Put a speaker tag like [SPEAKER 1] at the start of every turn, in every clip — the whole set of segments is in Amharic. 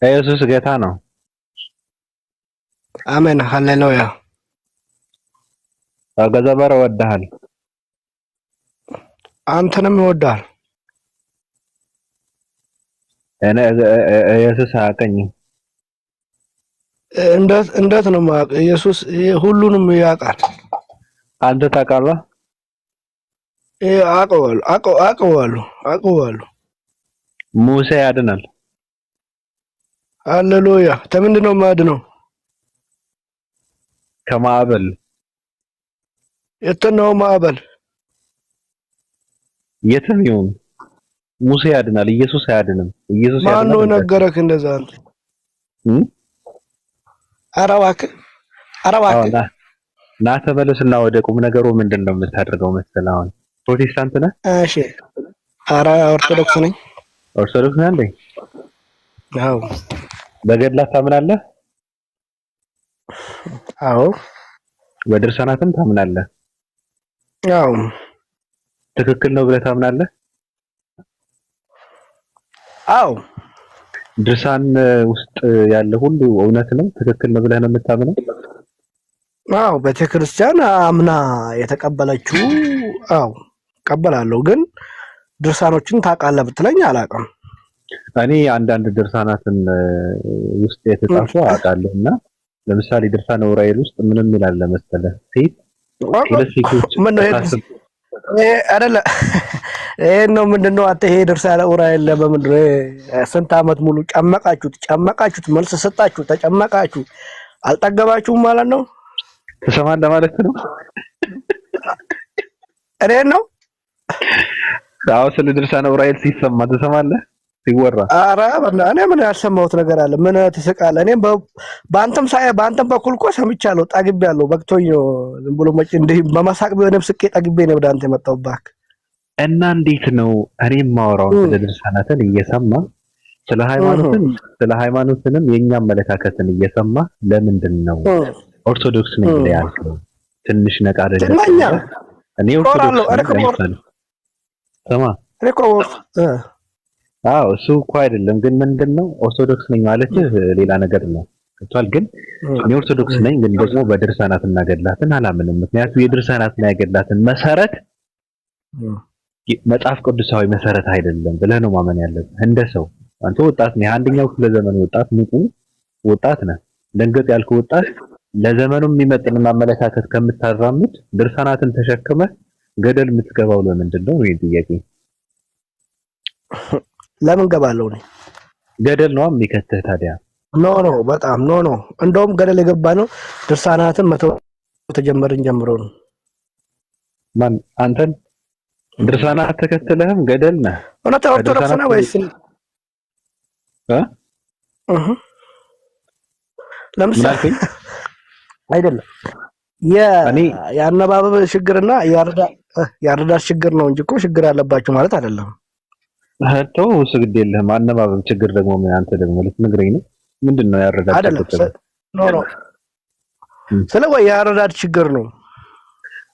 [SPEAKER 1] ኢየሱስ ጌታ ነው።
[SPEAKER 2] አሜን ሃሌሉያ።
[SPEAKER 1] ገዘበር ወደሃል
[SPEAKER 2] አንተንም ይወዳል።
[SPEAKER 1] እኔ ኢየሱስ አያውቀኝም።
[SPEAKER 2] እንዴት ነው ማለት ኢየሱስ ሁሉንም ያውቃል።
[SPEAKER 1] አንተ ታውቃለህ?
[SPEAKER 2] አውቀዋለሁ።
[SPEAKER 1] ሙሴ ያድናል።
[SPEAKER 2] ሃሌሉያ። ከምንድን ነው ማድነው?
[SPEAKER 1] ከማዕበል።
[SPEAKER 2] የትኛው ማዕበል?
[SPEAKER 1] የትም ይሁን ሙሴ ያድናል። ኢየሱስ አያድንም። ኢየሱስ ያድናል።
[SPEAKER 2] ማነው ነገረክ እንደዛ? ኧረ እባክህ
[SPEAKER 1] ና ተመለስና ወደ ቁም ነገሩ። ምንድን ነው የምታደርገው መሰለህ? አሁን ፕሮቴስታንት ነህ?
[SPEAKER 2] እሺ። ኧረ ኦርቶዶክስ ነኝ።
[SPEAKER 1] ኦርቶዶክስ ነህ እንዴ?
[SPEAKER 2] አዎ።
[SPEAKER 1] በገድላት ታምናለህ?
[SPEAKER 2] አዎ።
[SPEAKER 1] በድርሳናትም ታምናለህ?
[SPEAKER 2] አዎ።
[SPEAKER 1] ትክክል ነው ብለህ ታምናለህ?
[SPEAKER 2] አዎ።
[SPEAKER 1] ድርሳን ውስጥ ያለ ሁሉ እውነት ነው፣ ትክክል ነው ብለህ ነው የምታምነው?
[SPEAKER 2] አዎ። ቤተክርስቲያን አምና የተቀበለችው አዎ ቀበላለሁ። ግን ድርሳኖችን ታውቃለህ ብትለኝ አላውቅም።
[SPEAKER 1] እኔ አንዳንድ ድርሳናትን ውስጥ የተጻፉ አውቃለሁና ለምሳሌ ድርሳነ ዑራኤል ውስጥ ምንም ይላል መሰለህ? ሴት ሁለት ሴቶች
[SPEAKER 2] አይደለ? ይሄ ነው ምንድነው? አንተ ይሄ ድርሳነ ዑራኤል በምንድን ነው ስንት ዓመት ሙሉ ጨመቃችሁት፣ መልስ ሰጣችሁ፣ ተጨመቃችሁ፣ አልጠገባችሁም ማለት ነው?
[SPEAKER 1] ትሰማለህ ማለት ነው?
[SPEAKER 2] እኔ ነው
[SPEAKER 1] አዎ። ስለ ድርሳነ ዑራኤል ሲሰማ ትሰማለህ? ሲወራ
[SPEAKER 2] ኧረ እኔ ምን ያልሰማሁት ነገር አለ? ምን ትስቃለህ? እኔም በአንተም በኩል እኮ ሰምቻለሁ፣ ጠግቤያለሁ። በቅቶኝ ነው ዝም ብሎ መጭ እንደ በመሳቅ ቢሆንም ስቄ ጠግቤ ነው ወደ አንተ የመጣሁት። እና
[SPEAKER 1] እንዴት ነው እኔ የማወራው ስለ ድርሳናትን እየሰማ ስለ ሃይማኖትንም የኛ አመለካከትን እየሰማ ለምንድን ነው ኦርቶዶክስ ነኝ ብለህ ያልከው? ትንሽ ነቃ አይደለም? እኔ ኦርቶዶክስ ነኝ ሰማ አዎ እሱ እኮ አይደለም። ግን ምንድነው ኦርቶዶክስ ነኝ ማለት ሌላ ነገር ነው። እንኳን ግን እኔ ኦርቶዶክስ ነኝ፣ ግን ደግሞ በድርሳናትና ገድላትን አላምንም። ምክንያቱም የድርሳናትና የገድላትን መሰረት መጽሐፍ ቅዱሳዊ መሰረት አይደለም ብለህ ነው ማመን ያለብህ። እንደ ሰው አንተ ወጣት ነህ፣ አንደኛው ክፍለ ዘመን ወጣት፣ ንቁ ወጣት ነህ። ደንገጥ ያልከው ወጣት ለዘመኑ የሚመጥን አመለካከት ከምታራምድ ድርሳናትን ተሸክመ ገደል የምትገባው ለምንድን ነው? ይሄ ጥያቄ
[SPEAKER 2] ለምን ገባለው ነው?
[SPEAKER 1] ገደል ነው የሚከተህ ታዲያ?
[SPEAKER 2] ኖ በጣም ኖ። እንደውም ገደል የገባ ነው ድርሳናትን መተው ተጀመርን ጀምሮ ነው።
[SPEAKER 1] ማን አንተን ድርሳናት ተከተለህም ገደል ነህ?
[SPEAKER 2] እውነት ኦርቶዶክስ ነህ ወይስ ለምሳሌ አይደለም የአነባበብ ችግርና ያረዳድ ችግር ነው እንጂ እኮ ችግር ያለባችሁ ማለት አይደለም።
[SPEAKER 1] ተው ስግድ የለህም። አነባበብ ችግር ደግሞ ምን? አንተ ደግሞ ልትነግረኝ ነው? ምንድነው ያረዳድ ችግር? ኖ
[SPEAKER 2] ስለዚህ ያረዳድ ችግር ነው።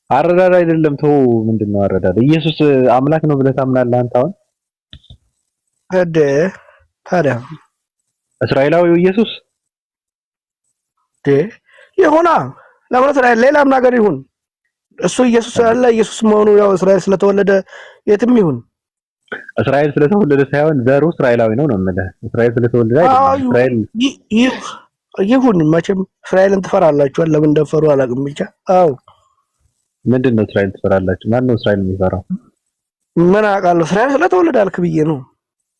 [SPEAKER 1] አረዳድ አይደለም። ተው ምንድነው አረዳድ? ኢየሱስ አምላክ ነው ብለህ ታምናለህ አንተ? አሁን
[SPEAKER 2] ታዲያ
[SPEAKER 1] እስራኤላዊው ኢየሱስ
[SPEAKER 2] ይሁና ለምን እስራኤል ሌላም ነገር ይሁን እሱ ኢየሱስ ያለ ኢየሱስ መሆኑ ያው እስራኤል ስለተወለደ የትም ይሁን
[SPEAKER 1] እስራኤል ስለተወለደ ሳይሆን ዘሩ እስራኤላዊ ነው ነው የምልህ። እስራኤል ስለተወለደ አይደለም። እስራኤል
[SPEAKER 2] ይሁን መቼም እስራኤልን ትፈራላችሁ። ለምን እንደፈሩ አላውቅም ብቻ። አዎ
[SPEAKER 1] ምንድነው እስራኤል ትፈራላችሁ? ማን ነው እስራኤል የሚፈራው?
[SPEAKER 2] ምን አውቃለሁ። እስራኤል ስለተወለደ አልክ ብዬ ነው።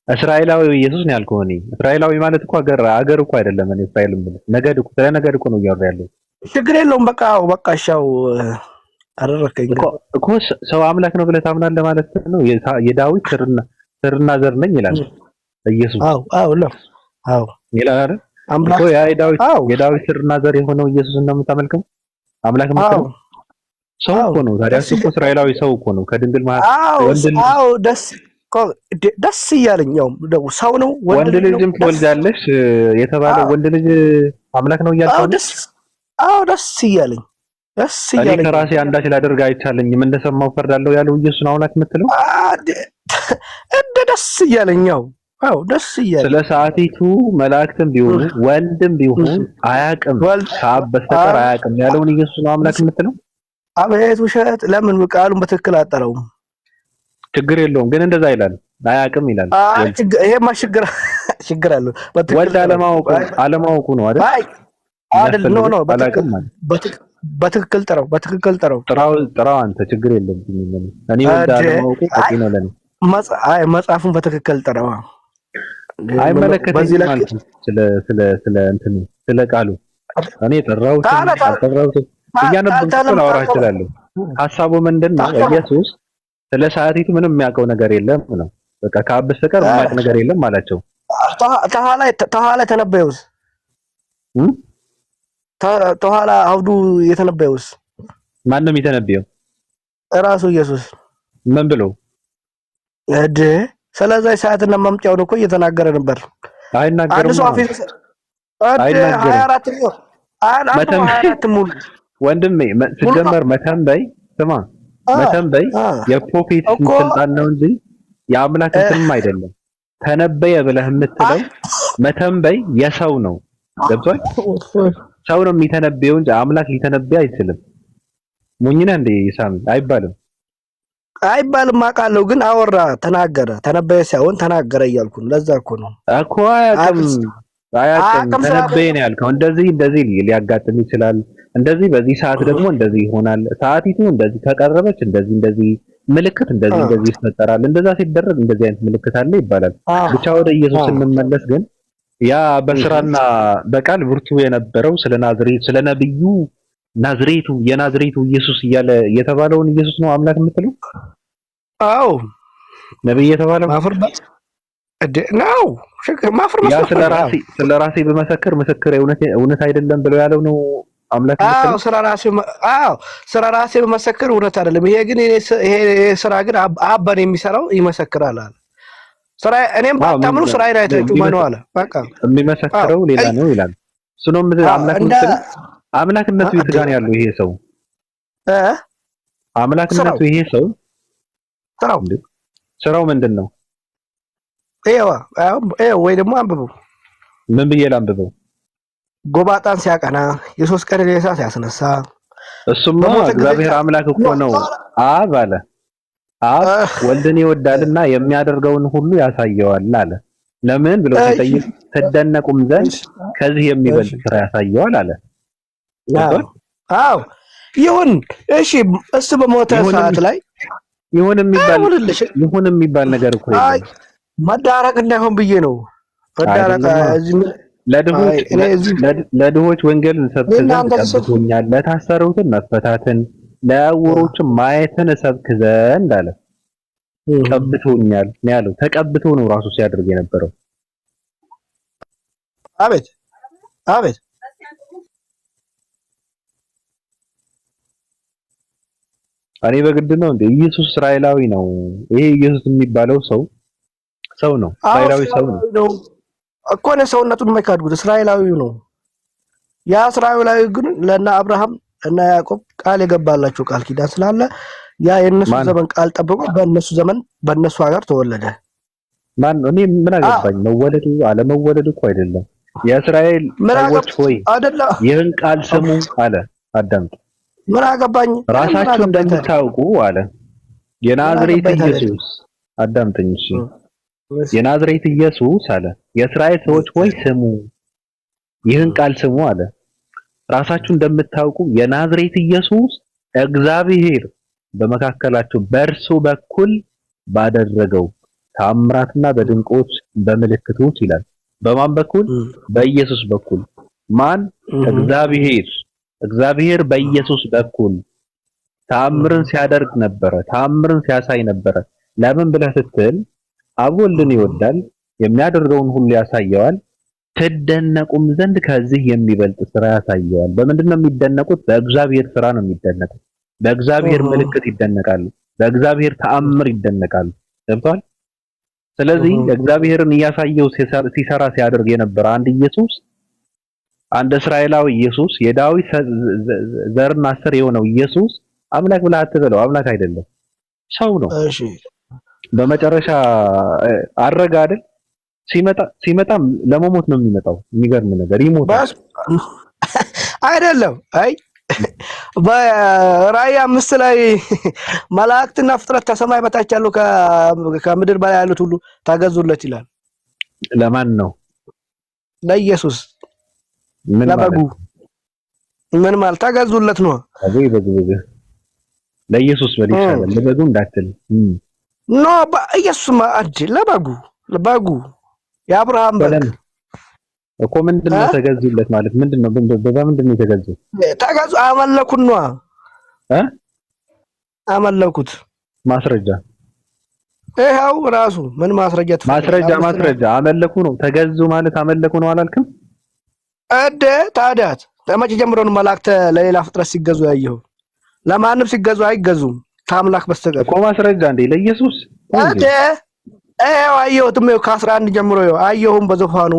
[SPEAKER 1] እስራኤላዊ ኢየሱስ ነው ያልኩህ እኔ። እስራኤላዊ ማለት እኮ አገር እኮ አይደለም። እኔ እስራኤል ምን ነገድ እኮ ስለ ነገድ እኮ ነው እያወራ ያለው።
[SPEAKER 2] ችግር የለውም። በቃ ሻው አደረከኝ
[SPEAKER 1] እኮ ሰው አምላክ ነው ብለህ ታምናለህ ማለት ነው። የዳዊት ስርና ዘር ነኝ ይላል ኢየሱስ።
[SPEAKER 2] አዎ
[SPEAKER 1] ይላል አይደል? እኮ የዳዊት ስርና ዘር የሆነው ኢየሱስ ነው የምታመልከው። አምላክ ነው ሰው እኮ ነው። ታዲያ እሱ እኮ እስራኤላዊ ሰው እኮ ነው። ከድንግል ማለት ደስ እያለኝ ነው። ሰው ነው። ወንድ ልጅም ትወልጃለሽ የተባለው ወንድ ልጅ አምላክ ነው እያልከው?
[SPEAKER 2] ደስ እያለኝ
[SPEAKER 1] እኔ ከራሴ አንዳች ላደርግ አይቻለኝም እንደሰማው ፈርዳለሁ ያለው ኢየሱስ ነው አምላክ የምትለው?
[SPEAKER 2] እንደ ደስ እያለኝ አዎ ደስ እያለ
[SPEAKER 1] ስለ ሰዓቲቱ መላእክትም ቢሆኑ ወንድም ቢሆን አያውቅም ከአብ በስተቀር አያውቅም ያለውን ኢየሱስ ነው አምላክ የምትለው?
[SPEAKER 2] አቤት ውሸት! ለምን ቃሉን በትክክል አጠረውም?
[SPEAKER 1] ችግር የለውም ግን እንደዛ ይላል፣ አያውቅም ይላል።
[SPEAKER 2] ይሄማ ችግር አለው።
[SPEAKER 1] ወልድ አለማወቁ ነው አይደል?
[SPEAKER 2] አይደል? ኖ በትክክል ጥራው
[SPEAKER 1] አንተ ችግር የለውም። እኔ ወልድ አለማወቁ በቂ ነው ለኔ።
[SPEAKER 2] መጽሐፉን በትክክል ጥራው።
[SPEAKER 1] አይመለከተኝም ማለት ስለ ቃሉ እኔ ጠራሁት እያነበብኩ አወራ እችላለሁ። ሐሳቡ ምንድነው? ኢየሱስ ስለ ሰዓቲቱ ምንም የሚያውቀው ነገር የለም ነው። በቃ ከአብ በስተቀር የሚያውቅ ነገር የለም አላቸው።
[SPEAKER 2] ተኋላ ተነበየውስ ተኋላ አውዱ የተነበየውስ
[SPEAKER 1] ማንም የተነበየው
[SPEAKER 2] እራሱ ኢየሱስ
[SPEAKER 1] ምን ብሎ
[SPEAKER 2] ስለዚህ ሰዓትና መምጫውን እኮ እየተናገረ ነበር።
[SPEAKER 1] አይናገርም።
[SPEAKER 2] 24 ሙሉ
[SPEAKER 1] ወንድሜ ሲጀመር መተንበይ የፕሮፌት ስልጣን ነው እንጂ የአምላክ ስም አይደለም። ተነበየ ብለህ የምትለው መተንበይ የሰው ነው። ገብቷል? ሰው ነው የሚተነበየው እንጂ አምላክ ሊተነበይ አይችልም። ሞኝ ነህ እንዴ ሳሚ? አይባልም አውቃለሁ፣ ግን አወራ ተናገረ። ተነበየ ሳይሆን ተናገረ እያልኩ ነው። ለዛ እኮ ነው እኮ አያውቅም ተነበየ ነው ያልከው። እንደዚህ ሊያጋጥም ይችላል። እንደዚህ በዚህ ሰዓት ደግሞ እንደዚህ ይሆናል። ሰዓቲቱ እንደዚህ ከቀረበች እንደዚህ ምልክት እንደዚህ ይፈጠራል። እንደዛ ሲደረግ እንደዚህ አይነት ምልክት አለ ይባላል። ብቻ ወደ ኢየሱስ ስንመለስ ግን ያ በስራና በቃል ብርቱ የነበረው ስለ ነብዩ የናዝሬቱ ኢየሱስ እያለ የተባለውን ኢየሱስ ነው አምላክ የምትለው? አዎ ነብይ የተባለው ማፍርበት ነው። ማፍርበት ያ ስለራሴ በመሰከር ምስክር እውነት አይደለም ብለው ያለው ነው አምላክ የምትለው? ስለራሴ በመሰከር እውነት አይደለም። ይሄ ግን ይሄ ስራ ግን አባን የሚሰራው ይመሰክራል አለ። ስራ እኔም ባታምኑ ስራዬን አይታችሁ ማነው አለ። በቃ የሚመሰክረው ሌላ ነው ይላል። እሱንም አምላክ የምትለው አምላክነቱ የት ጋር ያለው ይሄ ሰው? አምላክነቱ ይሄ ሰው ስራው ምንድነው? ወይ ደግሞ አንብበው። ምን ብዬ ላንብበው? ጎባጣን ሲያቀና የሶስት ቀን ሬሳ ሲያስነሳ። እሱማ እግዚአብሔር አምላክ እኮ ነው። አብ አለ ወልድን ይወዳልና የሚያደርገውን ሁሉ ያሳየዋል አለ። ለምን ብለው ሲጠይቅ ተደነቁም ዘንድ ከዚህ የሚበልጥ ስራ ያሳየዋል አለ። አዎ ይሁን እሺ። እሱ በሞተ ሰዓት ላይ ይሁን የሚባል ነገር እኮ የለም። መዳረቅ እንዳይሆን ብዬ ነው። መዳረቅ ለድሆች ወንጌልን ሰብክ ዘንድ ቀብቶኛል፣ ለታሰሩትን መፈታትን፣ ለዕውሮችም ማየትን እሰብክ ዘንድ አለ። ቀብቶኛል ነው ያለው። ተቀብቶ ነው ራሱ ሲያደርግ የነበረው። አቤት እኔ በግድ ነው እንዴ? ኢየሱስ እስራኤላዊ ነው። ይሄ ኢየሱስ የሚባለው ሰው ነው። እስራኤላዊ ሰው ነው እኮ ነው። ሰውነቱን የማይካድጉት እስራኤላዊ ነው። ያ እስራኤላዊ ግን ለና አብርሃም እና ያዕቆብ ቃል የገባላቸው ቃል ኪዳን ስላለ ያ የነሱ ዘመን ቃል ጠብቆ በእነሱ ዘመን በእነሱ ሀገር ተወለደ። ማን ነው? እኔ ምን አገባኝ? መወለዱ አለመወለዱ እኮ አይደለም። የእስራኤል ሰዎች ሆይ ይህን ቃል ስሙ አለ። አዳምጡ። ምን አገባኝ? ራሳችሁ እንደምታውቁ አለ የናዝሬት ኢየሱስ። አዳምጠኝ እሺ። የናዝሬት ኢየሱስ አለ የእስራኤል ሰዎች ሆይ ስሙ፣ ይህን ቃል ስሙ አለ። ራሳችሁ እንደምታውቁ የናዝሬት ኢየሱስ እግዚአብሔር በመካከላቸው በእርሱ በኩል ባደረገው ተአምራትና በድንቆች በምልክቶች ይላል። በማን በኩል? በኢየሱስ በኩል። ማን? እግዚአብሔር በኢየሱስ በኩል ተአምርን ሲያደርግ ነበረ፣ ተአምርን ሲያሳይ ነበረ። ለምን ብለህ ስትል አብ ወልድን ይወዳል፣ የሚያደርገውን ሁሉ ያሳየዋል፣ ትደነቁም ዘንድ ከዚህ የሚበልጥ ስራ ያሳየዋል። በምንድን ነው የሚደነቁት? በእግዚአብሔር ስራ ነው የሚደነቁት። በእግዚአብሔር ምልክት ይደነቃሉ፣ በእግዚአብሔር ተአምር ይደነቃሉ። ገብቷል? ስለዚህ እግዚአብሔርን እያሳየው ሲሰራ ሲያደርግ የነበረ አንድ ኢየሱስ፣ አንድ እስራኤላዊ ኢየሱስ፣ የዳዊት ዘርና ስር የሆነው ኢየሱስ አምላክ ብለህ አትበለው። አምላክ አይደለም፣ ሰው ነው። እሺ በመጨረሻ አረጋ አይደል? ሲመጣም ለመሞት ነው የሚመጣው። የሚገርም ነገር ይሞታል
[SPEAKER 2] አይደለም። አይ በራእይ 5 ላይ መላእክትና ፍጥረት ከሰማይ በታች ያሉ ከምድር በላይ ያሉት ሁሉ ተገዙለት ይላል።
[SPEAKER 1] ለማን ነው?
[SPEAKER 2] ለኢየሱስ ለበጉ። ምን ማለት ተገዙለት ነው?
[SPEAKER 1] ለኢየሱስ በሊሻለ ለበጉ እንዳትል
[SPEAKER 2] ኖ በኢየሱስ ማዕድ ለበጉ የአብርሃም በግ
[SPEAKER 1] እኮ ምንድነው ተገዙለት ማለት ምንድነው? በምንድነው የተገዙ?
[SPEAKER 2] ተገዙ አመለኩት ነው አመለኩት።
[SPEAKER 1] ማስረጃ
[SPEAKER 2] ይሄው ራሱ ምን ማስረጃ
[SPEAKER 1] ማስረጃ አመለኩ ነው። ተገዙ ማለት አመለኩ ነው አላልክም?
[SPEAKER 2] ታዲያት ለመቼ ጀምሮ ነው መላእክት ለሌላ ፍጥረት ሲገዙ ያየው? ለማንም ሲገዙ አይገዙም ከአምላክ በስተቀር
[SPEAKER 1] እኮ ማስረጃ እንዴ ለኢየሱስ
[SPEAKER 2] አየሁትም ከ11 ጀምሮ አየሁም በዙፋኑ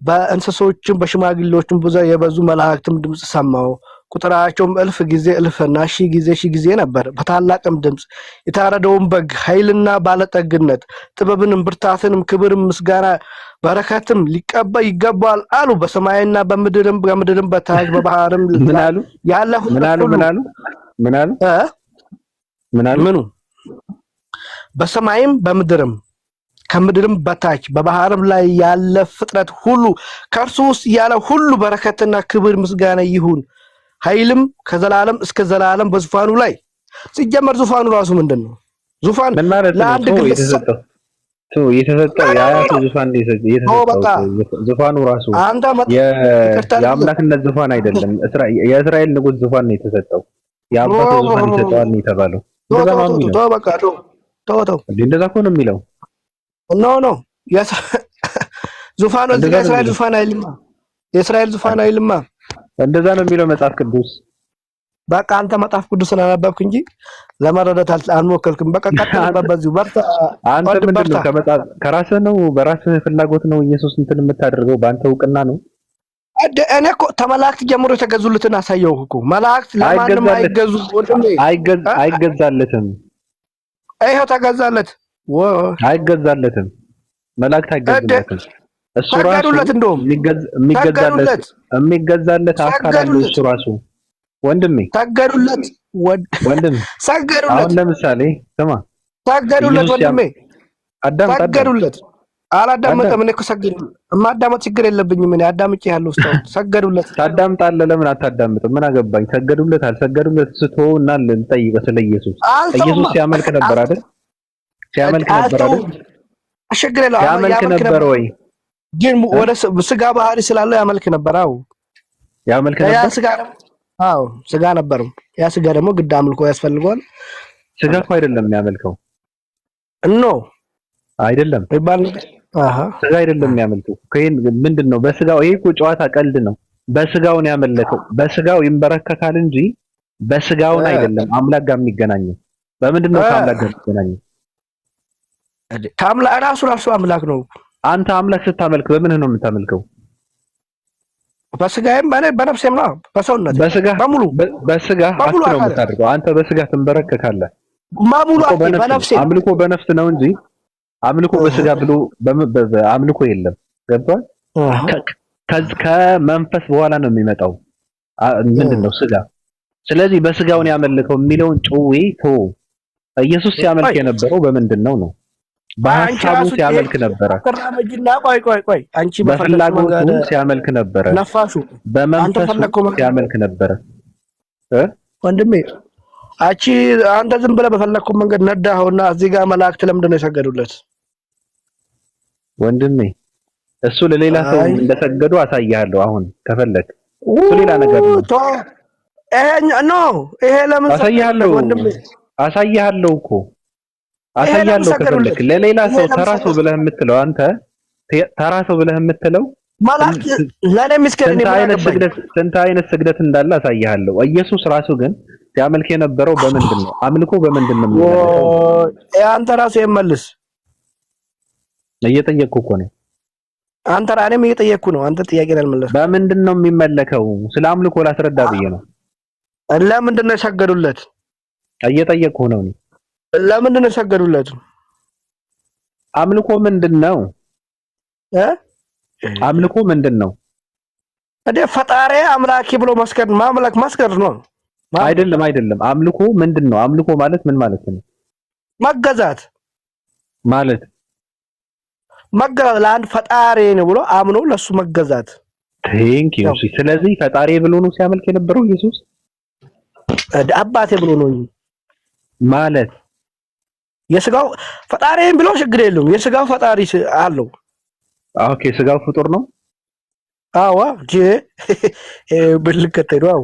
[SPEAKER 2] በእንስሶችም በሽማግሌዎችም ብዙ የበዙ መላእክትም ድምጽ ሰማሁ። ቁጥራቸውም እልፍ ጊዜ እልፍና ሺህ ጊዜ ነበር። በታላቅም ድምጽ የታረደውን በግ ኃይልና ባለጠግነት ጥበብንም ብርታትንም ክብርም ምስጋና በረከትም ሊቀባ ይገባል አሉ። በሰማይና በምድርም በታች በባህርም
[SPEAKER 1] ምን አሉ? ምኑ
[SPEAKER 2] በሰማይም በምድርም ከምድርም በታች በባህርም ላይ ያለ ፍጥረት ሁሉ ከእርሱ ውስጥ ያለ ሁሉ በረከትና ክብር ምስጋና ይሁን ኃይልም ከዘላለም እስከ ዘላለም በዙፋኑ ላይ። ሲጀመር ዙፋኑ ራሱ ምንድነው? ዙፋን ለአንድ ግለሰብ
[SPEAKER 1] የተሰጠው የአያቱ ዙፋን ዙፋኑ ራሱ የአምላክነት ዙፋን አይደለም። የእስራኤል ንጉስ ዙፋን ነው የተሰጠው። የአባቱ ዙፋን ይሰጠዋል ነው የተባለው። እንደዛ እኮ ነው የሚለው።
[SPEAKER 2] ኖ ዙፋኑ የእስራኤል ዙፋን አይልማ። የእስራኤል ዙፋን አይልማ።
[SPEAKER 1] እንደዛ ነው የሚለው መጽሐፍ ቅዱስ።
[SPEAKER 2] በቃ አንተ መጽሐፍ ቅዱስ ስላነበብክ እንጂ ለመረዳት አልሞከርክም። በቃ ቀጥልበት በዚሁ በርታ።
[SPEAKER 1] አንተ ምንድነው ከራስህ ነው በራስህ ፍላጎት ነው ኢየሱስ እንትን የምታደርገው? በአንተ እውቅና ነው?
[SPEAKER 2] እኔ እኮ ተመላእክት ጀምሮ የተገዙለትን አሳየው እኮ። መላእክት ለማንም አይገዙ።
[SPEAKER 1] አይገዛለትም።
[SPEAKER 2] ይሄው ተገዛለት።
[SPEAKER 1] አይገዛለትም። መላእክት አይገዛለትም። እሱ ራሱ የሚገዛለት አካል አለው። እሱ ራሱ ወንድሜ
[SPEAKER 2] ሰገዱለት። ሰገዱለት።
[SPEAKER 1] አሁን ለምሳሌ ስማ፣
[SPEAKER 2] ሰገዱለት ወንድሜ፣ ሰገዱለት። አላዳመጠም። እኔ እኮ ሰገዱለት። የማዳመጥ ችግር የለብኝም። እኔ አዳምጬ ያለው ውስጥ ሰገዱለት።
[SPEAKER 1] ታዳምጣለህ? ለምን አታዳምጥም? ምን አገባኝ? ሰገዱለት አልሰገዱለት ስትሆና ልጠይቅ ስለ ኢየሱስ። ኢየሱስ ሲያመልክ ነበር አይደል? ሲያመልክ ነበር አይደል?
[SPEAKER 2] አሸግረለው
[SPEAKER 1] ሲያመልክ ነበር ወይ?
[SPEAKER 2] ግን ወደ ስጋ ባህሪ ስላለው ያመልክ ነበር።
[SPEAKER 1] ያመልክ ነበር።
[SPEAKER 2] ያ ስጋ ስጋ ነበር። ያ ስጋ ደግሞ ግድ አምልኮ ያስፈልገዋል።
[SPEAKER 1] ስጋ እኮ አይደለም የሚያመልከው። አይደለም ስጋ አይደለም የሚያመልከው። ምንድነው? በስጋው። ይሄ እኮ ጨዋታ ቀልድ ነው። በስጋው ነው ያመለከው። በስጋው ይንበረከካል እንጂ በስጋውን አይደለም አምላክ ጋር የሚገናኘው። በምንድነው ከአምላክ ጋር የሚገናኘው?
[SPEAKER 2] ራሱ አምላክ ነው።
[SPEAKER 1] አንተ አምላክ ስታመልክ በምን ነው የምታመልከው?
[SPEAKER 2] በስጋዬም በነፍሴም ነው። በሰውነት በሙሉ
[SPEAKER 1] በስጋ ነው የምታደርገው። አንተ በስጋ ትንበረከካለህ።
[SPEAKER 2] በነፍሴ
[SPEAKER 1] አምልኮ በነፍስ ነው እንጂ አምልኮ በስጋ ብሎ አምልኮ የለም። ገብቷል? ከመንፈስ በኋላ ነው የሚመጣው። ምንድነው? ስጋ። ስለዚህ በስጋውን ያመልከው የሚለውን ጭዌ ተው። ኢየሱስ ሲያመልክ የነበረው በምንድነው ነው? በሐሳቡ ሲያመልክ ነበረ።
[SPEAKER 2] ቆይ አንቺ
[SPEAKER 1] በፍላጎቱ ሲያመልክ ነበረ።
[SPEAKER 2] ነፋሹ
[SPEAKER 1] በመንፈሱ ሲያመልክ ነበረ።
[SPEAKER 2] ወንድሜ አንተ ዝም ብለህ በፈለግከው መንገድ ነዳኸውና እዚህ ጋር መላእክት ለምንድን ነው የሰገዱለት?
[SPEAKER 1] ወንድሜ እሱ ለሌላ ሰው እንደሰገዱ አሳያለሁ። አሁን ከፈለክ እሱ ሌላ ነገር ነው። ይሄ ለምን አሳያለሁ? ወንድሜ አሳያለሁ እኮ አሳያለሁ። ከፈለክ ለሌላ ሰው ተራ ሰው ብለህ የምትለው አንተ ተራ ሰው ብለህ የምትለው
[SPEAKER 2] መላእክት ለኔ ምስከረኝ
[SPEAKER 1] ስንት አይነት ስግደት እንዳለ አሳያለሁ። ኢየሱስ ራሱ ግን ሲያመልክ የነበረው በምንድን ነው? አምልኮ በምንድን ነው የሚመለከው?
[SPEAKER 2] አንተ ራሱ የመልስ
[SPEAKER 1] እየጠየቅኩ እኮ ነው።
[SPEAKER 2] አንተ እኔም እየጠየቅኩ ነው። አንተ ጥያቄ አልመለስም።
[SPEAKER 1] በምንድን ነው የሚመለከው? ስለ አምልኮ ላስረዳ ብዬ ነው።
[SPEAKER 2] ለምንድን ነው የሰገዱለት?
[SPEAKER 1] እየጠየቅኩ ነው።
[SPEAKER 2] ለምንድን ነው የሰገዱለት?
[SPEAKER 1] አምልኮ ምንድን ነው? አምልኮ ምንድነው?
[SPEAKER 2] ፈጣሪ አምላኬ ብሎ መስገድ ማምለክ መስገድ ነው።
[SPEAKER 1] አይደለም። አምልኮ ምንድነው? አምልኮ ማለት ምን ማለት ነው?
[SPEAKER 2] መገዛት
[SPEAKER 1] ማለት
[SPEAKER 2] ለአንድ ፈጣሪ ነው ብሎ አምኖ ለሱ መገዛት።
[SPEAKER 1] ቴንክ ዩ። ስለዚህ ፈጣሪ ብሎ ነው ሲያመልክ የነበረው ኢየሱስ?
[SPEAKER 2] አባቴ ብሎ ነው
[SPEAKER 1] ማለት
[SPEAKER 2] የስጋው ፈጣሪ ብሎ ችግር የለውም። የስጋው ፈጣሪ አለው።
[SPEAKER 1] ኦኬ፣ ስጋው ፍጡር ነው።
[SPEAKER 2] አዋ ብልከተዱ አው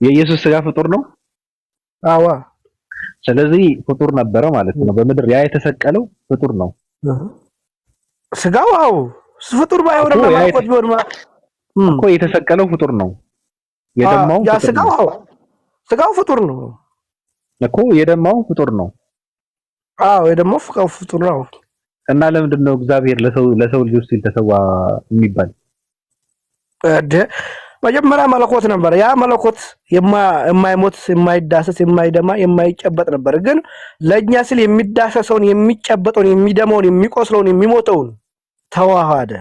[SPEAKER 1] የኢየሱስ ስጋ ፍጡር ነው።
[SPEAKER 2] አዋ
[SPEAKER 1] ስለዚህ ፍጡር ነበረ ማለት ነው። በምድር ያ የተሰቀለው ፍጡር ነው።
[SPEAKER 2] ስጋው አው ፍጡር ባይሆን ማቆት ቢሆን
[SPEAKER 1] እኮ የተሰቀለው ፍጡር ነው። የደማው
[SPEAKER 2] ስጋው ፍጡር ነው
[SPEAKER 1] እኮ የደማው ፍጡር ነው።
[SPEAKER 2] አዎ የደማው ፍጡር ነው።
[SPEAKER 1] እና ለምንድን ነው እግዚአብሔር ለሰው ልጆች ሲል ተሰዋ የሚባል?
[SPEAKER 2] መጀመሪያ መለኮት ነበር። ያ መለኮት የማይሞት የማይዳሰስ የማይደማ የማይጨበጥ ነበር። ግን ለኛ ሲል የሚዳሰሰውን የሚጨበጠውን የሚደማውን የሚቆስለውን የሚሞተውን ተዋሃደ።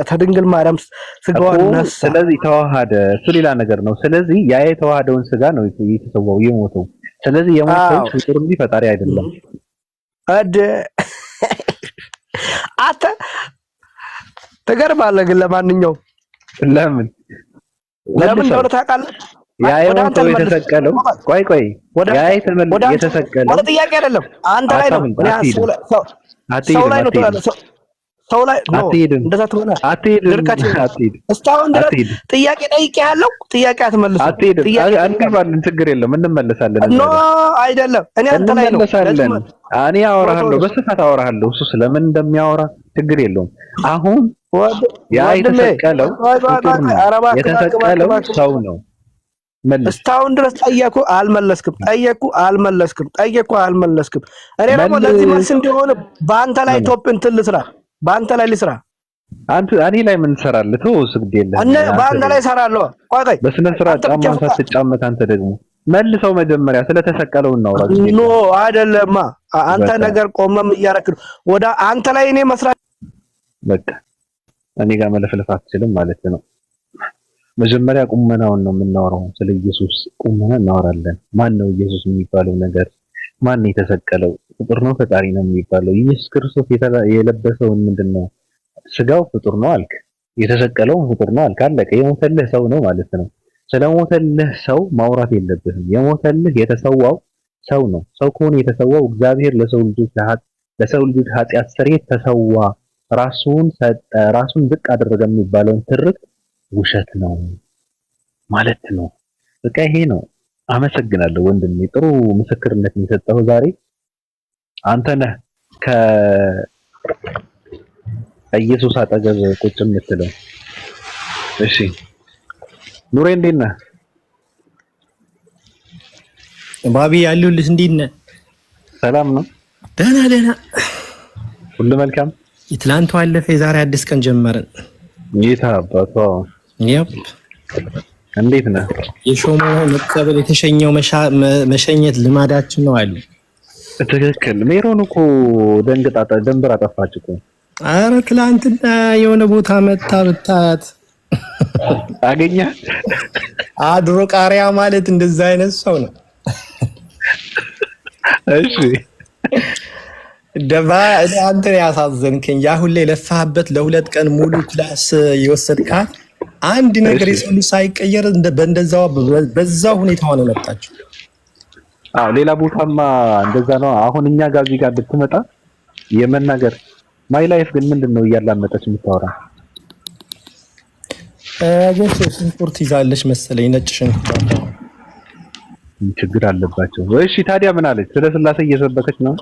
[SPEAKER 2] ተድንግል ማርያም ስጋዋን ነሳ። ስለዚህ
[SPEAKER 1] ተዋሃደ እሱ ሌላ ነገር ነው። ስለዚህ ያ የተዋሃደውን ስጋ ነው የተሰዋው የሞተው። ስለዚህ የሞተው ፍጡር እንጂ ፈጣሪ አይደለም።
[SPEAKER 2] አተ ተገርማለህ። ግን ለማንኛውም
[SPEAKER 1] ለምን
[SPEAKER 2] እንደሆነ ታውቃለህ?
[SPEAKER 1] ያ የሞተው የተሰቀለው ቆይ ያ የተሰቀለው
[SPEAKER 2] ወደ ጥያቄ አይደለም አንተ ላይ ነው። ሰው ላይ ነው ትላለህ። ሰው ላይ ነው እንደዛ ትሆነ አትሄድ። እስካሁን ድረስ ጥያቄ ጠይቄሃለሁ። ጥያቄ አትመልስም።
[SPEAKER 1] ጥያቄ አንገባለን። ችግር የለም እንመለሳለን።
[SPEAKER 2] ኖ አይደለም። እኔ አንተ ላይ ነው።
[SPEAKER 1] እኔ አወራሃለሁ፣ በስፋት አወራሃለሁ። እሱ ስለምን እንደሚያወራ ችግር የለውም። አሁን ያ የተሰቀለው ሰው ነው።
[SPEAKER 2] እስካሁን ድረስ ጠየኩ አልመለስክም። እኔ ደግሞ ለዚህ መልስ እንደሆነ በአንተ ላይ ቶፕ እንትን ልስራ። በአንተ ላይ ልስራ።
[SPEAKER 1] እኔ ላይ ምን ትሰራለህ? ተው ስግድ የለም።
[SPEAKER 2] በአንተ ላይ እሰራለሁ። ቆይ
[SPEAKER 1] በስነ ስርዓት ጫማ ሳትጫመት አንተ ደግሞ መልሰው መጀመሪያ ስለተሰቀለው እናውራ።
[SPEAKER 2] ኖ አይደለማ። አንተ ነገር ቆመም እያረክ ወደ አንተ ላይ እኔ መስራት
[SPEAKER 1] በቃ እኔ ጋር መለፍለፍ አትችልም ማለት ነው። መጀመሪያ ቁመናውን ነው የምናወራው። ስለ ኢየሱስ ቁመና እናወራለን። ማን ነው ኢየሱስ የሚባለው ነገር? ማን ነው የተሰቀለው? ፍጡር ነው ፈጣሪ ነው የሚባለው? ኢየሱስ ክርስቶስ የለበሰውን ምንድነው? ስጋው ፍጡር ነው አልክ፣ የተሰቀለው ፍጡር ነው አልክ። አለቀ። የሞተልህ ሰው ነው ማለት ነው። ስለሞተልህ ሰው ማውራት የለብህም። የሞተልህ የተሰዋው ሰው ነው። ሰው ከሆነ የተሰዋው እግዚአብሔር ለሰው ልጆች ኃጢአት ስርየት ተሰዋ፣ ራሱን ሰጠ፣ ራሱን ዝቅ አደረገ የሚባለውን ትርክ ውሸት ነው ማለት ነው። በቃ ይሄ ነው። አመሰግናለሁ ወንድሜ፣ ጥሩ ምስክርነት የሰጠው ዛሬ አንተ ነህ። ከኢየሱስ አጠገብ ቁጭ የምትለው። እሺ ኑሬ እንዴት ነህ?
[SPEAKER 3] ባቢ ያሉልህ እንዴት ነህ?
[SPEAKER 1] ሰላም ነው?
[SPEAKER 3] ደህና
[SPEAKER 1] ሁሉ መልካም።
[SPEAKER 3] የትላንቱ አለፈ፣ የዛሬ አዲስ ቀን ጀመርን።
[SPEAKER 1] ጌታ አባቷ
[SPEAKER 3] ያፕ
[SPEAKER 1] እንዴት ነህ?
[SPEAKER 3] የሾመው መቀበል የተሸኘው መሸኘት ልማዳችን ነው አሉ።
[SPEAKER 1] ትክክል። ሜሮን እኮ ደንብራ ጠፋች እኮ።
[SPEAKER 3] አረ ትላንትና የሆነ ቦታ መታ ብታት
[SPEAKER 1] አገኛት።
[SPEAKER 3] አድሮ ቃሪያ ማለት እንደዛ አይነት ሰው ነው።
[SPEAKER 1] እሺ
[SPEAKER 3] ደባ አንተ ያሳዘንከኝ። ያ ሁሌ ለፋህበት ለሁለት ቀን ሙሉ ክላስ የወሰድካት አንድ ነገር የሰው ልጅ ሳይቀየር በእንደዛው በዛው ሁኔታ ሆነ መጣችሁ።
[SPEAKER 1] አዎ ሌላ ቦታማ እንደዛ ነው። አሁን እኛ ጋር እዚህ ጋር ብትመጣ የመናገር ማይ ላይፍ ግን ምንድነው እያላመጠች የምታወራ?
[SPEAKER 3] ሽንኩርት ይዛለች መሰለኝ፣ ነጭ ሽንኩርት።
[SPEAKER 1] ችግር አለባቸው። እሺ ታዲያ ምን አለች? ስለ ስላሴ እየሰበከች ነው።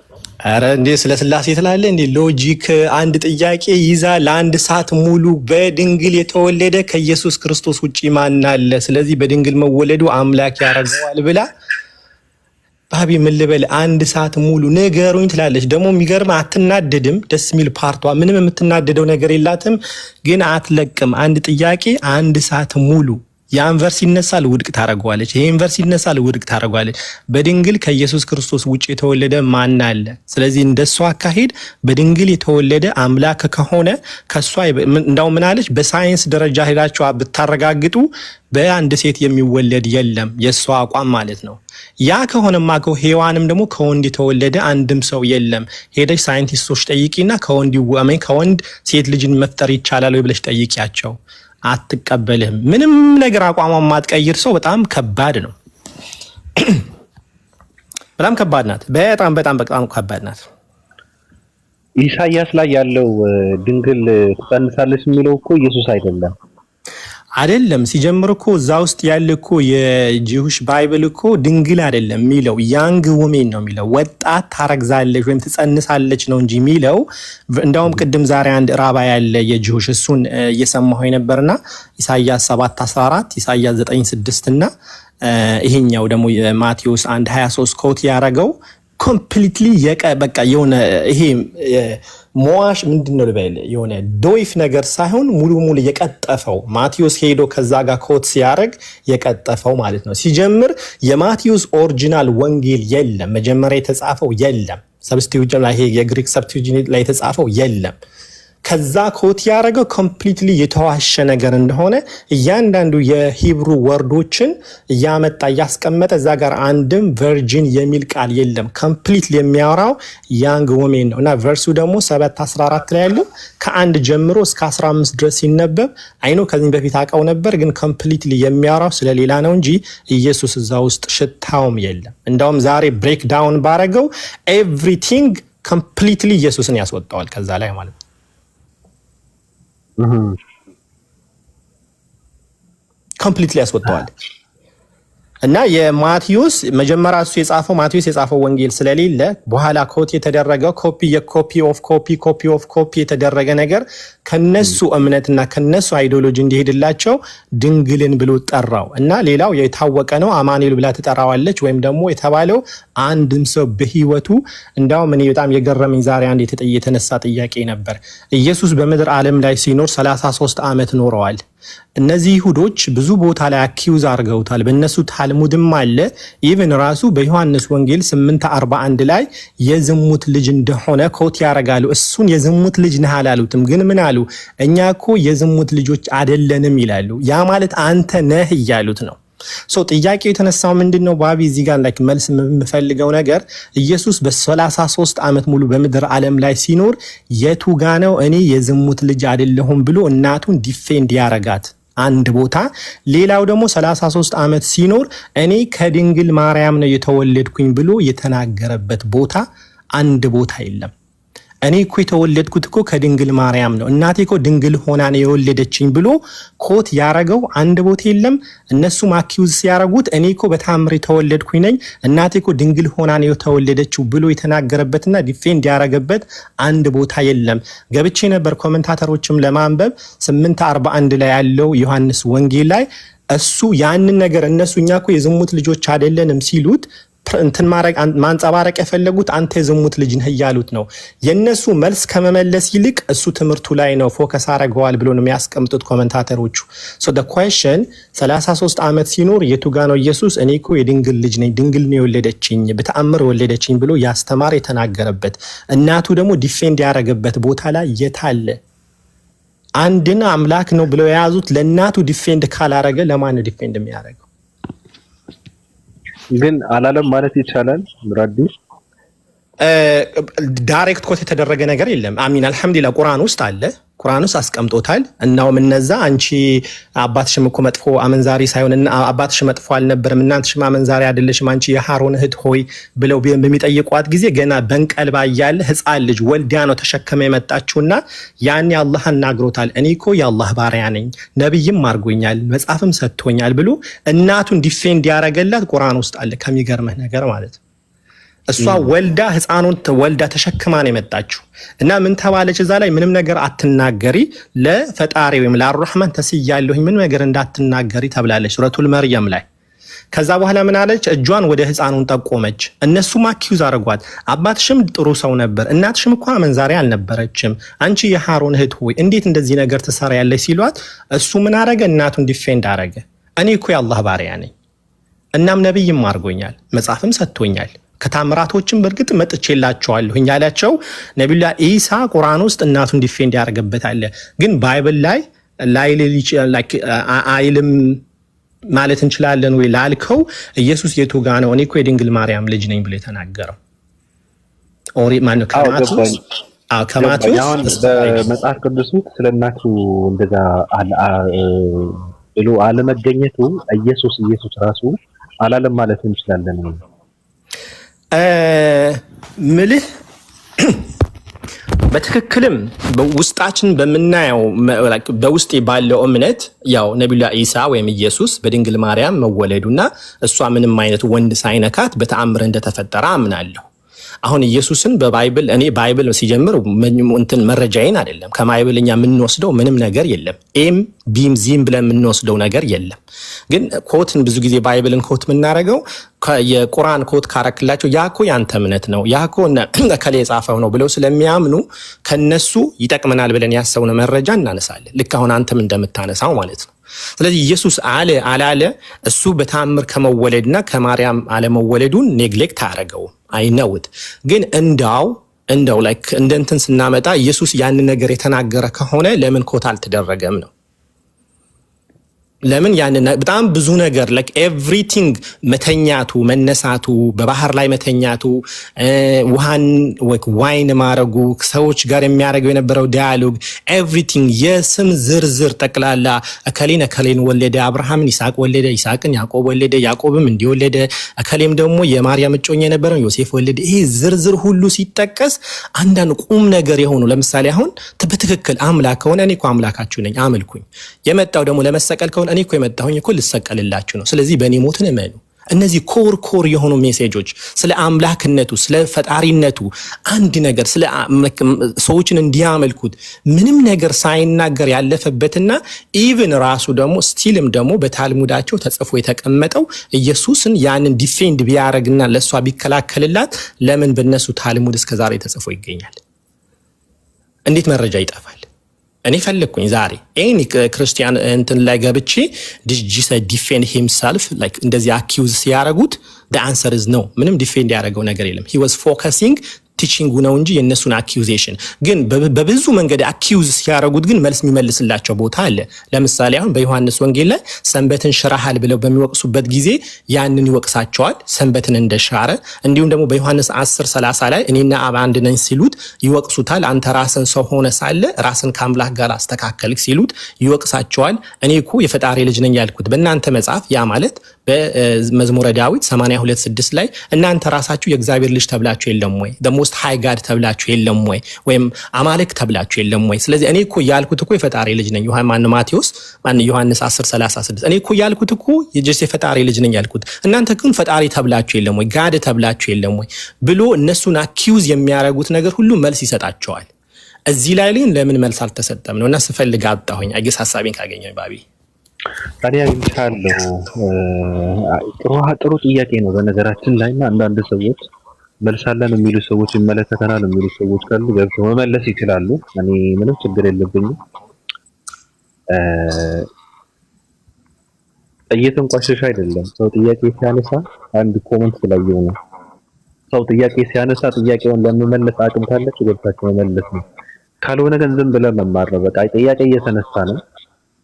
[SPEAKER 3] አረ እንዴ ስለ ስላሴ ትላለህ እንዴ? ሎጂክ አንድ ጥያቄ ይዛ ለአንድ ሰዓት ሙሉ በድንግል የተወለደ ከኢየሱስ ክርስቶስ ውጪ ማን አለ? ስለዚህ በድንግል መወለዱ አምላክ ያረጋዋል ብላ ባቢ ምን ልበል አንድ ሰዓት ሙሉ ነገሩኝ ትላለች። ደግሞ የሚገርም አትናደድም። ደስ የሚል ፓርቷ ምንም የምትናደደው ነገር የላትም፣ ግን አትለቅም። አንድ ጥያቄ አንድ ሰዓት ሙሉ ያን ቨርስ ይነሳል ውድቅ ታረጋለች። ይሄን ቨርስ ይነሳል ውድቅ ታረጋለች። በድንግል ከኢየሱስ ክርስቶስ ውጪ የተወለደ ማን አለ? ስለዚህ እንደሷ አካሄድ በድንግል የተወለደ አምላክ ከሆነ ከሷ እንዳው ምን አለች? በሳይንስ ደረጃ ሄዳችሁ ብታረጋግጡ በአንድ ሴት የሚወለድ የለም፣ የሷ አቋም ማለት ነው። ያ ከሆነማ ሔዋንም ደግሞ ከወንድ የተወለደ አንድም ሰው የለም። ሄደሽ ሳይንቲስቶች ጠይቂና ከወንድ ሴት ልጅን መፍጠር ይቻላል ወይ ብለሽ ጠይቂያቸው። አትቀበልህም። ምንም ነገር አቋሟን ማትቀይር ሰው በጣም ከባድ ነው። በጣም ከባድ ናት። በጣም ከባድ ናት።
[SPEAKER 1] ኢሳይያስ ላይ ያለው ድንግል ትጸንሳለች የሚለው እኮ ኢየሱስ አይደለም። ሲጀምር እኮ እዛ ውስጥ ያለ እኮ የጂውሽ ባይብል እኮ ድንግል አይደለም የሚለው ያንግ ውሜን ነው የሚለው። ወጣት ታረግዛለች ወይም ትጸንሳለች ነው እንጂ የሚለው። እንደውም ቅድም ዛሬ አንድ ራባ ያለ የጂውሽ እሱን እየሰማሁ ነበርና ኢሳይያስ 7:14 ኢሳይያስ 9:6 እና ይሄኛው ደግሞ ማቴዎስ 1:23 ኮት ያረገው ኮምፕሊትሊ በቃ የሆነ ይሄ ሞዋሽ ምንድነው ልበል የሆነ ዶይፍ ነገር ሳይሆን ሙሉ የቀጠፈው ማቴዎስ ሄዶ ከዛ ጋር ኮት ሲያረግ የቀጠፈው ማለት ነው። ሲጀምር የማቴዎስ ኦሪጂናል ወንጌል የለም፣ መጀመሪያ የተጻፈው የለም፣ ሰብስቲቲዩሽን ላይ ይሄ የግሪክ ሰብስቲቲዩሽን ላይ የተጻፈው የለም። ከዛ ኮት ያረገው ኮምፕሊትሊ የተዋሸ ነገር እንደሆነ እያንዳንዱ የሂብሩ ወርዶችን እያመጣ እያስቀመጠ እዛ ጋር አንድም ቨርጂን የሚል ቃል የለም። ኮምፕሊትሊ የሚያወራው ያንግ ወሜን ነው እና ቨርሱ ደግሞ 7:14 ላይ ያለው ከአንድ ጀምሮ እስከ 15 ድረስ ሲነበብ አይኖ ከዚህ በፊት አውቀው ነበር፣ ግን ኮምፕሊትሊ የሚያወራው ስለሌላ ነው እንጂ ኢየሱስ እዛ ውስጥ ሽታውም የለም። እንደውም ዛሬ ብሬክ ዳውን ባረገው ኤቭሪቲንግ ኮምፕሊትሊ ኢየሱስን ያስወጣዋል ከዛ ላይ ማለት ነው። ኮምፕሊትሊ ያስወጣዋል እና የማቴዎስ መጀመሪያ እሱ የጻፈው ማቴዎስ የጻፈው ወንጌል ስለሌለ በኋላ ኮት የተደረገው ኮፒ ኦፍ ኮፒ የተደረገ ነገር ከነሱ እምነትና ከነሱ አይዲዮሎጂ እንዲሄድላቸው ድንግልን ብሎ ጠራው እና ሌላው የታወቀ ነው። አማኑኤል ብላ ትጠራዋለች ወይም ደግሞ የተባለው አንድም ሰው በህይወቱ እንዳውም እኔ በጣም የገረመኝ ዛሬ አንድ የተነሳ ጥያቄ ነበር። ኢየሱስ በምድር ዓለም ላይ ሲኖር 33 ዓመት ኖረዋል። እነዚህ ይሁዶች ብዙ ቦታ ላይ አኪዩዝ አድርገውታል። በእነሱ ታልሙድም አለ። ኢቭን ራሱ በዮሐንስ ወንጌል 8:41 ላይ የዝሙት ልጅ እንደሆነ ኮት ያረጋሉ። እሱን የዝሙት ልጅ ነህ አላሉትም፣ ግን ምን አሉ? እኛ እኮ የዝሙት ልጆች አይደለንም ይላሉ። ያ ማለት አንተ ነህ እያሉት ነው። ጥያቄው የተነሳው ምንድነው? ባቢ እዚህ ጋር ላይክ መልስ የምፈልገው ነገር ኢየሱስ በ33 ዓመት ሙሉ በምድር ዓለም ላይ ሲኖር የቱ ጋ ነው እኔ የዝሙት ልጅ አይደለሁም ብሎ እናቱን ዲፌንድ ያረጋት አንድ ቦታ። ሌላው ደግሞ 33 ዓመት ሲኖር እኔ ከድንግል ማርያም ነው የተወለድኩኝ ብሎ የተናገረበት ቦታ አንድ ቦታ የለም። እኔ እኮ የተወለድኩት እኮ ከድንግል ማርያም ነው፣ እናቴ እኮ ድንግል ሆና ነው የወለደችኝ ብሎ ኮት ያረገው አንድ ቦታ የለም። እነሱ ማኪውዝ ሲያረጉት እኔ እኮ በታምር የተወለድኩኝ ነኝ፣ እናቴ እኮ ድንግል ሆና ነው የተወለደችው ብሎ የተናገረበትና ዲፌንድ ያረገበት አንድ ቦታ የለም። ገብቼ ነበር ኮሜንታተሮችም ለማንበብ 8:41 ላይ ያለው ዮሐንስ ወንጌል ላይ እሱ ያንን ነገር እነሱ እኛ እኮ የዝሙት ልጆች አይደለንም ሲሉት እንትን ማንጸባረቅ የፈለጉት አንተ የዝሙት ልጅ ነህ እያሉት ነው። የነሱ መልስ ከመመለስ ይልቅ እሱ ትምህርቱ ላይ ነው ፎከስ አረገዋል ብሎ ነው የሚያስቀምጡት ኮሜንታተሮቹ። ሶ the question 33 ዓመት ሲኖር የቱ ጋ ነው ኢየሱስ እኔ እኮ የድንግል ልጅ ነኝ፣ ድንግል ነው የወለደችኝ፣ በተአምር ወለደችኝ ብሎ ያስተማር የተናገረበት እናቱ ደግሞ ዲፌንድ ያረገበት ቦታ ላይ የታለ? አንድን አምላክ ነው ብለው የያዙት ለእናቱ ዲፌንድ ካላረገ ለማን ዲፌንድ የሚያረገው? ግን አላለም ማለት ይቻላል። ምራዲ
[SPEAKER 3] ዳይሬክት ኮት የተደረገ ነገር የለም። አሚን አልሐምዱሊላህ ቁርአን ውስጥ አለ፣ ቁርአን ውስጥ አስቀምጦታል። እናውም እነዛ አንቺ አባትሽም እኮ መጥፎ አመንዛሪ ሳይሆን አባትሽ መጥፎ አልነበረም እናንተሽም አመንዛሪ አይደለሽም አንቺ የሃሮን እህት ሆይ ብለው በሚጠይቋት ጊዜ ገና በንቀልባ እያለ ህፃን ልጅ ወልዲያ ነው ተሸከመ የመጣችውና ያኔ አላህ አናግሮታል። እኔ እኮ የአላህ ባሪያ ነኝ፣ ነብይም አድርጎኛል፣ መጽሐፍም ሰጥቶኛል ብሎ እናቱን ዲፌንድ ያረገላት ቁርአን ውስጥ አለ። ከሚገርምህ ነገር ማለት ነው እሷ ወልዳ ህፃኑን ወልዳ ተሸክማ ነው የመጣችው እና ምን ተባለች? እዛ ላይ ምንም ነገር አትናገሪ ለፈጣሪ ወይም ለአርራህማን ተስያለሁኝ ምንም ነገር እንዳትናገሪ ተብላለች ሱረቱል መርየም ላይ። ከዛ በኋላ ምን አለች? እጇን ወደ ህፃኑን ጠቆመች። እነሱ ማኪዩዝ አረጓት። አባትሽም ጥሩ ሰው ነበር፣ እናትሽም እኮ አመንዛሪ አልነበረችም፣ አንቺ የሃሮን እህት ሆይ እንዴት እንደዚህ ነገር ትሰራያለሽ ሲሏት እሱ ምን አረገ? እናቱን ዲፌንድ አረገ። እኔ እኮ የአላህ ባሪያ ነኝ፣ እናም ነብይም አድርጎኛል፣ መጽሐፍም ሰጥቶኛል፣ ከታምራቶችም በእርግጥ መጥቼላቸዋለሁኝ ያላቸው ነብዩላህ ኢሳ ቁርአን ውስጥ እናቱን ዲፌንድ ያደርግበታል። ግን ባይብል ላይ አይልም ማለት እንችላለን ወይ ላልከው ኢየሱስ የቱ ጋ ነው እኔ እኮ የድንግል ማርያም ልጅ ነኝ ብሎ የተናገረው? ኦሪ ማን ነው? ከማቴዎስ
[SPEAKER 1] በመጽሐፍ ቅዱስ ውስጥ ስለናቱ እንደዛ ብሎ አለመገኘቱ ኢየሱስ ራሱ አላለም ማለት እንችላለን።
[SPEAKER 3] ምልህ በትክክልም በውስጣችን በምናየው በውስጤ ባለው እምነት ያው ነብዩላህ ኢሳ ወይም ኢየሱስ በድንግል ማርያም መወለዱና እሷ ምንም አይነት ወንድ ሳይነካት በተአምር እንደተፈጠረ አምናለሁ። አሁን ኢየሱስን በባይብል እኔ ባይብል ሲጀምር እንትን መረጃዬን አይደለም ከባይብል እኛ የምንወስደው ምንም ነገር የለም። ኤም ቢም ዚም ብለን የምንወስደው ነገር የለም። ግን ኮትን ብዙ ጊዜ ባይብልን ኮት የምናደርገው የቁርአን ኮት ካረክላቸው ያኮ ያንተ እምነት ነው ያኮ ከሌ የጻፈው ነው ብለው ስለሚያምኑ ከነሱ ይጠቅመናል ብለን ያሰብነው መረጃ እናነሳለን። ልክ አሁን አንተም እንደምታነሳው ማለት ነው። ስለዚህ ኢየሱስ አለ አላለ እሱ በተአምር ከመወለድና ከማርያም አለመወለዱን ኔግሌክት አያደርገው አይነውት። ግን እንደው ላይክ እንደንትን ስናመጣ ኢየሱስ ያን ነገር የተናገረ ከሆነ ለምን ኮት አልተደረገም ነው? ለምን ያን በጣም ብዙ ነገር ላይክ ኤቭሪቲንግ መተኛቱ፣ መነሳቱ፣ በባህር ላይ መተኛቱ፣ ውሃን ዋይን ማረጉ፣ ሰዎች ጋር የሚያደርገው የነበረው ዳያሎግ ኤቭሪቲንግ የስም ዝርዝር ጠቅላላ እከሌን ወለደ፣ አብርሃምን ይስሐቅ ወለደ፣ ይስሐቅን ያዕቆብ ወለደ፣ ያዕቆብም እንዲወለደ፣ እከሌም ደግሞ የማርያም እጮኛ የነበረው ዮሴፍ ወለደ። ይሄ ዝርዝር ሁሉ ሲጠቀስ አንዳንድ ቁም ነገር የሆኑ ለምሳሌ አሁን በትክክል አምላክ ከሆነ እኔ እኮ አምላካችሁ ነኝ አምልኩኝ፣ የመጣው ደግሞ ለመሰቀል ከሆነ እኔ እኮ የመጣሁኝ እኮ ልሰቀልላችሁ ነው፣ ስለዚህ በእኔ ሞትን እመኑ። እነዚህ ኮር የሆኑ ሜሴጆች ስለ አምላክነቱ ስለ ፈጣሪነቱ አንድ ነገር ስለ ሰዎችን እንዲያመልኩት ምንም ነገር ሳይናገር ያለፈበትና ኢቭን ራሱ ደግሞ ስቲልም ደግሞ በታልሙዳቸው ተጽፎ የተቀመጠው ኢየሱስን ያንን ዲፌንድ ቢያደርግና ለሷ ቢከላከልላት ለምን በእነሱ ታልሙድ እስከዛሬ ተጽፎ ይገኛል? እንዴት መረጃ ይጠፋል? እኔ ፈለኩኝ ዛሬ ኤኒ ክርስቲያን እንትን ላይ ገብቼ ዲጂስ ዲፌንድ ሂምሰልፍ ላይክ እንደዚህ አኪውዝ ሲያረጉት the answer is no። ምንም ዲፌንድ ያደረገው ነገር የለም። he was focusing ቲቺንጉ ነው እንጂ የነሱን አኪዩዜሽን ግን በብዙ መንገድ አኪዩዝ ሲያረጉት ግን መልስ የሚመልስላቸው ቦታ አለ። ለምሳሌ አሁን በዮሐንስ ወንጌል ላይ ሰንበትን ሽራሃል ብለው በሚወቅሱበት ጊዜ ያንን ይወቅሳቸዋል ሰንበትን እንደሻረ። እንዲሁም ደግሞ በዮሐንስ 10:30 ላይ እኔና አብ አንድ ነን ሲሉት ይወቅሱታል። አንተ ራስን ሰው ሆነ ሳለ ራስን ከአምላክ ጋር አስተካከልክ ሲሉት ይወቅሳቸዋል። እኔ እኮ የፈጣሪ ልጅ ነኝ ያልኩት በእናንተ መጽሐፍ ያ ማለት በመዝሙረ ዳዊት 82:6 ላይ እናንተ ራሳችሁ የእግዚአብሔር ልጅ ተብላችሁ የለም ወይ? ሞስት ሃይ ጋድ ተብላችሁ የለም ወይ? ወይም አማልክ ተብላችሁ የለም ወይ? ስለዚህ እኔ እኮ ያልኩት እኮ የፈጣሪ ልጅ ነኝ። ዮሐንስ 10:36 እኔ እኮ ያልኩት እኮ የፈጣሪ ልጅ ነኝ ያልኩት እናንተ ግን ፈጣሪ ተብላችሁ የለም ወይ? ጋድ ተብላችሁ የለም ወይ? ብሎ እነሱን አኪውዝ የሚያደርጉት ነገር ሁሉ መልስ ይሰጣቸዋል። እዚህ ላይ ግን ለምን መልስ አልተሰጠም ነው እና ስፈልግ አጣሁኝ። አይገስ ሐሳቤን ካገኘኝ ባቢ
[SPEAKER 1] ታዲያ ይቻላል። ጥሩ ጥያቄ ነው በነገራችን ላይ እና አንዳንድ ሰዎች መልሳለን የሚሉ ሰዎች ይመለከተናል የሚሉ ሰዎች ካሉ ገብተው መመለስ ይችላሉ። እኔ ምንም ችግር የለብኝም። እየተንቋሸሽ አይደለም። ሰው ጥያቄ ሲያነሳ አንድ ኮሜንት ስላየው ነው። ሰው ጥያቄ ሲያነሳ ጥያቄውን ለመመለስ አቅም ካለች ገብታችሁ መመለስ ነው። ካልሆነ ግን ዝም ብለን መማር ነው። በቃ ጥያቄ እየተነሳ ነው።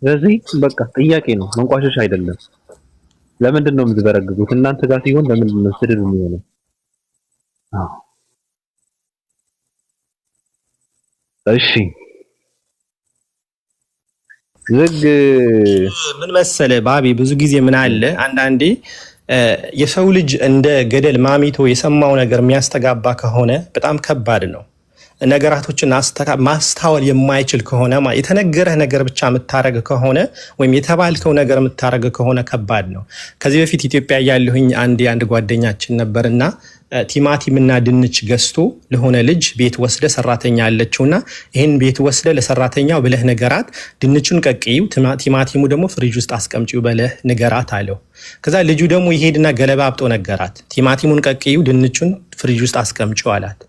[SPEAKER 1] ስለዚህ በቃ ጥያቄ ነው፣ መንቋሸሽ አይደለም። ለምንድን ነው የምትበረግጉት? እናንተ ጋር ሲሆን ለምንድን ነው ስድብ የሚሆነው? እሺ ዝግ
[SPEAKER 3] ምን መሰለ ባቢ፣ ብዙ ጊዜ ምን አለ አንዳንዴ የሰው ልጅ እንደ ገደል ማሚቶ የሰማው ነገር የሚያስተጋባ ከሆነ በጣም ከባድ ነው። ነገራቶችን ማስተዋል የማይችል ከሆነ የተነገረህ ነገር ብቻ የምታረግ ከሆነ ወይም የተባልከው ነገር የምታረግ ከሆነ ከባድ ነው። ከዚህ በፊት ኢትዮጵያ ያለሁኝ አንድ ጓደኛችን ነበርና ቲማቲምና ድንች ገዝቶ ለሆነ ልጅ ቤት ወስደ ሰራተኛ አለችውና ይሄን ቤት ወስደ ለሰራተኛው ብለህ ነገራት፣ ድንቹን ቀቅይው፣ ቲማቲሙ ደግሞ ፍሪጅ ውስጥ አስቀምጪው ብለህ ነገራት አለው። ከዛ ልጁ ደግሞ ይሄድና ገለባብጦ ነገራት፣ ቲማቲሙን ቀቅይው፣ ድንቹን ፍሪጅ ውስጥ አስቀምጪው አላት።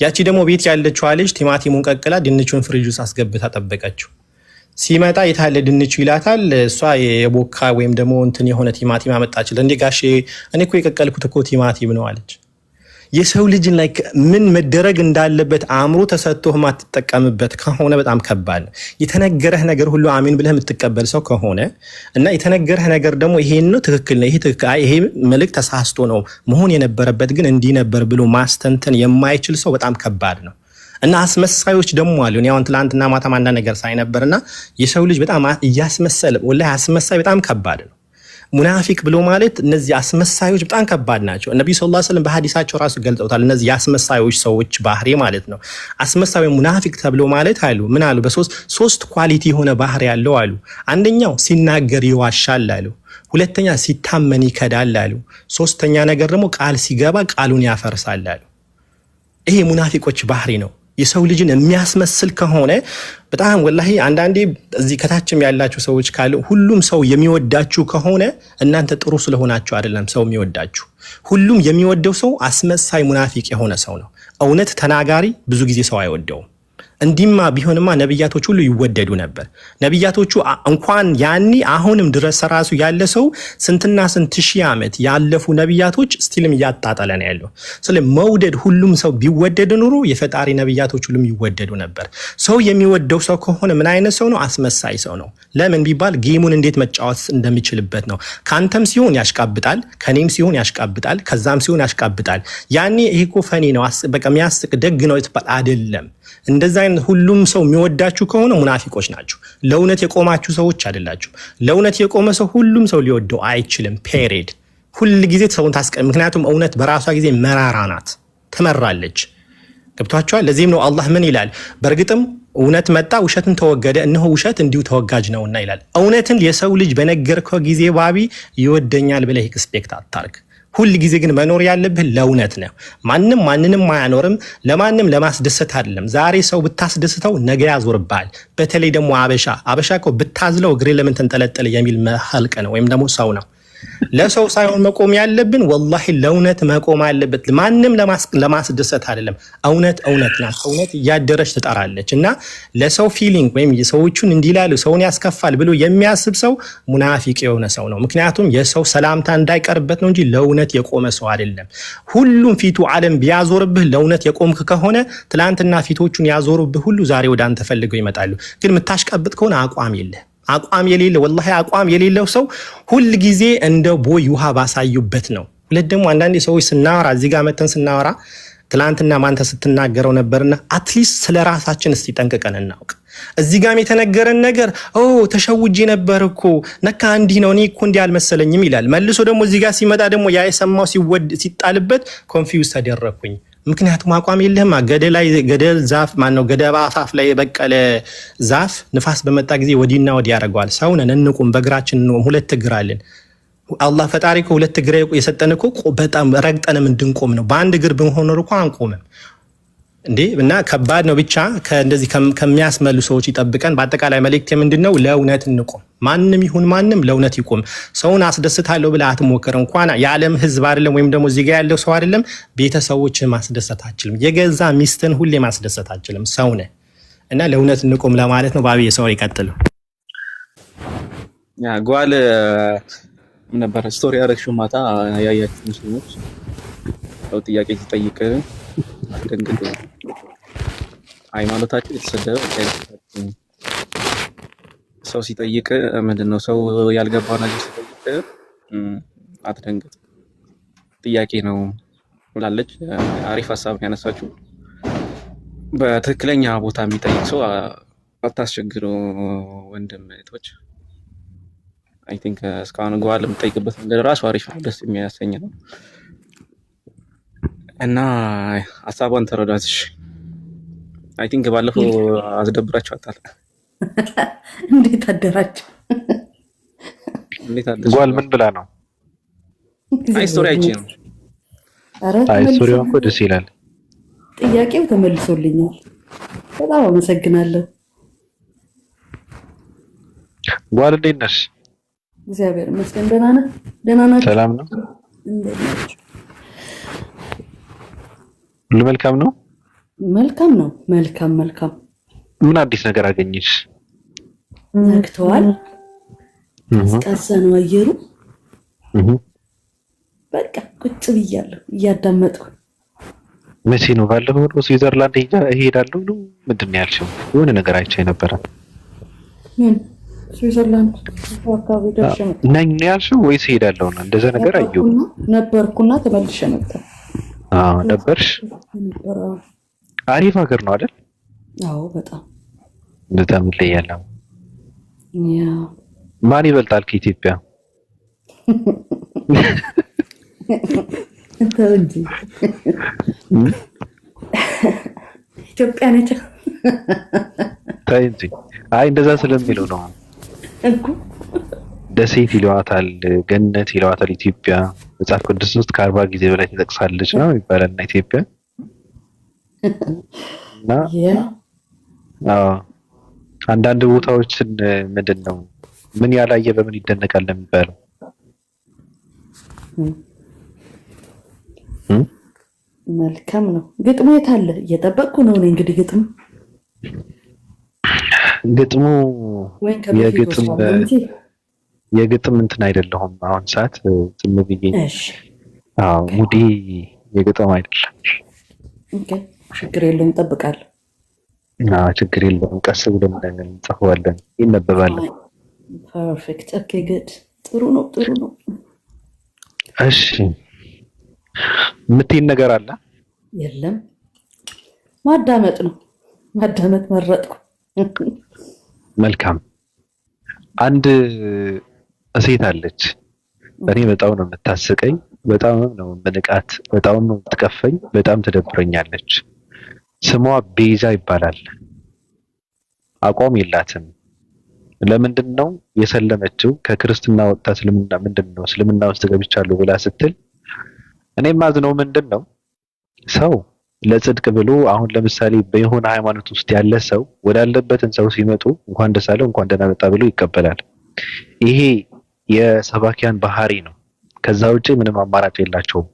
[SPEAKER 3] ያቺ ደግሞ ቤት ያለችው ልጅ ቲማቲሙን ቀቅላ ድንቹን ፍሪጅ ውስጥ አስገብታ ጠበቀችው። ሲመጣ የታለ ድንቹ ይላታል። እሷ የቦካ ወይም ደግሞ እንትን የሆነ ቲማቲም አመጣችል። እንዴ ጋሼ እኔ እኮ የቀቀልኩት እኮ ቲማቲም ነው አለች። የሰው ልጅን ላይ ምን መደረግ እንዳለበት አእምሮ ተሰጥቶህ ማትጠቀምበት ከሆነ በጣም ከባድ ነው። የተነገረህ ነገር ሁሉ አሜን ብለህ የምትቀበል ሰው ከሆነ እና የተነገረህ ነገር ደግሞ ይሄን ነው ትክክል ነው ይሄ መልእክት ተሳስቶ ነው መሆን የነበረበት ግን እንዲህ ነበር ብሎ ማስተንተን የማይችል ሰው በጣም ከባድ ነው። እና አስመሳዮች ደግሞ አሉ። እኔ አሁን ትላንትና ማታም አንዳንድ ነገር ሳይ ነበርና የሰው ልጅ በጣም እያስመሰለ ወላሂ አስመሳይ በጣም ከባድ ነው። ሙናፊቅ ብሎ ማለት እነዚህ አስመሳዮች በጣም ከባድ ናቸው። ነብዩ ሰለላሁ ዐለይሂ ወሰለም በሐዲሳቸው ራሱ ገልጸውታል። እነዚህ የአስመሳዮች ሰዎች ባህሪ ማለት ነው። አስመሳዩ ሙናፊቅ ተብሎ ማለት አሉ ምን አሉ? በሶስት ኳሊቲ የሆነ ባህሪ ያለው አሉ። አንደኛው ሲናገር ይዋሻል አሉ። ሁለተኛ ሲታመን ይከዳል አሉ። ሶስተኛ ነገር ደግሞ ቃል ሲገባ ቃሉን ያፈርሳል አሉ። ይሄ ሙናፊቆች ባህሪ ነው። የሰው ልጅን የሚያስመስል ከሆነ በጣም ወላሂ አንዳንዴ እዚህ ከታችም ያላችሁ ሰዎች ካሉ ሁሉም ሰው የሚወዳችሁ ከሆነ እናንተ ጥሩ ስለሆናችሁ አይደለም ሰው የሚወዳችሁ። ሁሉም የሚወደው ሰው አስመሳይ ሙናፊቅ የሆነ ሰው ነው። እውነት ተናጋሪ ብዙ ጊዜ ሰው አይወደውም። እንዲማ ቢሆንማ ነብያቶች ሁሉ ይወደዱ ነበር። ነብያቶቹ እንኳን ያኒ አሁንም ድረስ ራሱ ያለ ሰው ስንትና ስንት ሺህ ዓመት ያለፉ ነብያቶች ስቲልም እያጣጣለ ነው ያለው። ስለዚህ መውደድ ሁሉም ሰው ቢወደድ ኑሮ የፈጣሪ ነብያቶች ሁሉም ይወደዱ ነበር። ሰው የሚወደው ሰው ከሆነ ምን አይነት ሰው ነው? አስመሳይ ሰው ነው። ለምን ቢባል ጌሙን እንዴት መጫወት እንደሚችልበት ነው። ካንተም ሲሆን ያሽቃብጣል፣ ከኔም ሲሆን ያሽቃብጣል፣ ከዛም ሲሆን ያሽቃብጣል። ያኔ ይሄ እኮ ፈኒ ነው በቃ የሚያስቅ ደግ ነው ይባል አይደለም። እንደዛ አይነት ሁሉም ሰው የሚወዳችሁ ከሆነ ሙናፊቆች ናችሁ። ለእውነት የቆማችሁ ሰዎች አይደላችሁ። ለእውነት የቆመ ሰው ሁሉም ሰው ሊወደው አይችልም። ፔሬድ ሁል ጊዜ ሰውን ምክንያቱም እውነት በራሷ ጊዜ መራራ ናት፣ ትመራለች። ገብቷችኋል? ለዚህም ነው አላህ ምን ይላል? በእርግጥም እውነት መጣ ውሸትን ተወገደ፣ እነሆ ውሸት እንዲሁ ተወጋጅ ነውና ይላል። እውነትን የሰው ልጅ በነገርከው ጊዜ ባቢ ይወደኛል ብለህ ኤክስፔክት አታርግ። ሁል ጊዜ ግን መኖር ያለብህ ለእውነት ነው። ማንም ማንንም አያኖርም፣ ለማንም ለማስደሰት አይደለም። ዛሬ ሰው ብታስደስተው ነገ ያዞርብሃል። በተለይ ደግሞ አበሻ እኮ ብታዝለው እግሬ ለምን ተንጠለጠለ የሚል መሐልቅ ነው ወይም ደግሞ ሰው ነው። ለሰው ሳይሆን መቆም ያለብን ወላሂ ለእውነት መቆም አለበት። ማንም ለማስደሰት አይደለም። እውነት ናት። እውነት እያደረች ትጠራለች። እና ለሰው ፊሊንግ ወይም ሰዎቹን እንዲላሉ ሰውን ያስከፋል ብሎ የሚያስብ ሰው ሙናፊቅ የሆነ ሰው ነው። ምክንያቱም የሰው ሰላምታ እንዳይቀርበት ነው እንጂ ለእውነት የቆመ ሰው አይደለም። ሁሉም ፊቱ ዓለም ቢያዞርብህ ለእውነት የቆምክ ከሆነ ትላንትና ፊቶቹን ያዞሩብህ ሁሉ ዛሬ ወደ አንተ ፈልገው ይመጣሉ። ግን የምታሽቀብጥ ከሆነ አቋም የሌለው ወላሂ አቋም የሌለው ሰው ሁል ጊዜ እንደ ቦይ ውሃ ባሳዩበት ነው። ሁለት ደግሞ አንዳንድ ሰዎች ስናወራ እዚህ ጋር መተን ስናወራ ትላንትና ማንተ ስትናገረው ነበርና አትሊስት ስለ ራሳችን እስቲ ጠንቅቀን እናውቅ። እዚህ ጋርም የተነገረን ነገር ተሸውጄ ነበር እኮ ነካ እንዲህ ነው እኔ እኮ እንዲህ አልመሰለኝም ይላል። መልሶ ደግሞ እዚህ ጋር ሲመጣ ደግሞ ያ የሰማው ሲጣልበት ኮንፊውዝ ተደረኩኝ። ምክንያቱም አቋም የለህም። ገደል ዛፍ ማነው ገደባ አፋፍ ላይ የበቀለ ዛፍ ንፋስ በመጣ ጊዜ ወዲና ወዲ ያደርገዋል። ሰውነን እንቁም፣ በእግራችን እንቁም። ሁለት እግር አለን። አላህ ፈጣሪ እኮ ሁለት እግር የሰጠን እኮ በጣም ረግጠንም እንድንቆም ነው። በአንድ እግር ብንሆን ኖር እኮ አንቆምም እንዴ። እና ከባድ ነው። ብቻ ከእንደዚህ ከሚያስመሉ ሰዎች ይጠብቀን። በአጠቃላይ መልእክት ምንድነው? ለእውነት እንቆም። ማንም ይሁን ማንም ለእውነት ይቆም። ሰውን አስደስታለሁ ብለህ አትሞክር። እንኳን የዓለም ሕዝብ አይደለም ወይም ደግሞ እዚህ ጋር ያለው ሰው አይደለም ቤተሰቦችን ማስደሰት አትችልም። የገዛ ሚስትን ሁሌ ማስደሰት አትችልም። ሰው ነህ እና ለእውነት እንቆም ለማለት ነው። ባቢ ሰው ይቀጥል።
[SPEAKER 4] ጓል ምን ነበር ስቶሪ ያረግሽው ማታ ያያችሁ ሙስሊሞች ሰው ጥያቄ ሲጠይቅ አትደንግጡ። ሃይማኖታችሁ የተሰደበ ሰው ሲጠይቅ ምንድነው ሰው ያልገባው ነገር ሲጠይቅ አትደንግጥ፣ ጥያቄ ነው ብላለች። አሪፍ ሀሳብ ያነሳችሁ። በትክክለኛ ቦታ የሚጠይቅ ሰው አታስቸግሩ ወንድም እህቶች። አይ ቲንክ እስካሁን ጓል የምጠይቅበት መንገድ ራሱ አሪፍ ነው፣ ደስ የሚያሰኝ ነው እና ሀሳቧን ተረዳትሽ። አይ ቲንክ ባለፈው አስደብራችኋታል።
[SPEAKER 5] እንዴት አደራችሁ?
[SPEAKER 1] ጓል ምን ብላ ነው?
[SPEAKER 4] አይ ስቶሪ አይቼ ነው።
[SPEAKER 1] አይ ስቶሪው እኮ ደስ ይላል።
[SPEAKER 5] ጥያቄው ተመልሶልኛል። በጣም አመሰግናለሁ።
[SPEAKER 1] ጓል እንዴት ነሽ?
[SPEAKER 5] እግዚአብሔር ይመስገን። ደህና ነህ? ደህና ናችሁ?
[SPEAKER 1] ሰላም ነው?
[SPEAKER 5] እንዴት ናችሁ?
[SPEAKER 1] ሁሉ መልካም ነው?
[SPEAKER 5] መልካም ነው። መልካም።
[SPEAKER 1] ምን አዲስ ነገር አገኘሽ?
[SPEAKER 5] ነግተዋል። ቀዝቃዛ ነው አየሩ። በቃ ቁጭ ብያለሁ እያዳመጥኩ።
[SPEAKER 1] መቼ ነው? ባለፈው ነው ስዊዘርላንድ እሄዳለሁ ነው ምንድን ነው ያልሽው? የሆነ ነገር አይቼ ነበረ።
[SPEAKER 5] ምን ስዊዘርላንድ አካባቢ ደርሼ መጣሁ
[SPEAKER 1] ነኝ ያልሽው ወይስ እሄዳለሁ ነው? እንደዛ ነገር አየሁ
[SPEAKER 5] ነበርኩና ተመልሼ መጣሁ።
[SPEAKER 1] ነበርሽ? አሪፍ ሀገር ነው አይደል?
[SPEAKER 5] አዎ በጣም
[SPEAKER 1] ይለያል።
[SPEAKER 5] ያ
[SPEAKER 1] ማን ይበልጣል ከኢትዮጵያ?
[SPEAKER 5] እንጂ ኢትዮጵያ ነች።
[SPEAKER 1] ታይ እንጂ አይ እንደዛ ስለሚለው ነው
[SPEAKER 5] እኮ
[SPEAKER 1] ደሴት ይለዋታል፣ ገነት ይለዋታል ኢትዮጵያ። መጽሐፍ ቅዱስ ውስጥ ከ40 ጊዜ በላይ ተጠቅሳለች ነው ይባላልና ኢትዮጵያ እና አንዳንድ ቦታዎችን ምንድን ነው ምን ያላየ በምን ይደነቃል የሚባለው።
[SPEAKER 5] መልካም ነው። ግጥሙ የት አለ? እየጠበቅኩ ነው እኔ እንግዲህ ግጥሙ
[SPEAKER 1] የግጥም እንትን አይደለሁም አሁን ሰዓት ዝም ብዬ። ሙዲ የግጥም አይደለም።
[SPEAKER 5] ኦኬ ችግር የለውም እጠብቃለሁ።
[SPEAKER 1] ችግር የለውም ቀስ ብለን እንጽፈዋለን፣ ይነበባለን።
[SPEAKER 5] ፐርፌክት ኦኬ ጉድ። ጥሩ ነው።
[SPEAKER 1] እሺ የምትይን ነገር አለ?
[SPEAKER 5] የለም ማዳመጥ ነው። ማዳመጥ መረጥኩ።
[SPEAKER 1] መልካም። አንድ ሴት አለች፣ እኔ በጣም ነው የምታስቀኝ፣ በጣም ነው የምንቃት፣ በጣም ነው የምትቀፈኝ፣ በጣም ትደብረኛለች። ስሟ ቤዛ ይባላል። አቋም የላትም። ለምንድን ነው የሰለመችው? ከክርስትና ወጣ እስልምና ውስጥ ገብቻለሁ ብላ ስትል እኔ ማዝነው ምንድን ነው ሰው ለጽድቅ ብሎ አሁን ለምሳሌ በየሆነ ሃይማኖት ውስጥ ያለ ሰው ወዳለበትን ሰው ሲመጡ እንኳን ደስ አለው እንኳን ደህና መጣ ብሎ ይቀበላል። ይሄ የሰባኪያን ባህሪ ነው። ከዛ ውጪ ምንም አማራጭ የላቸውም።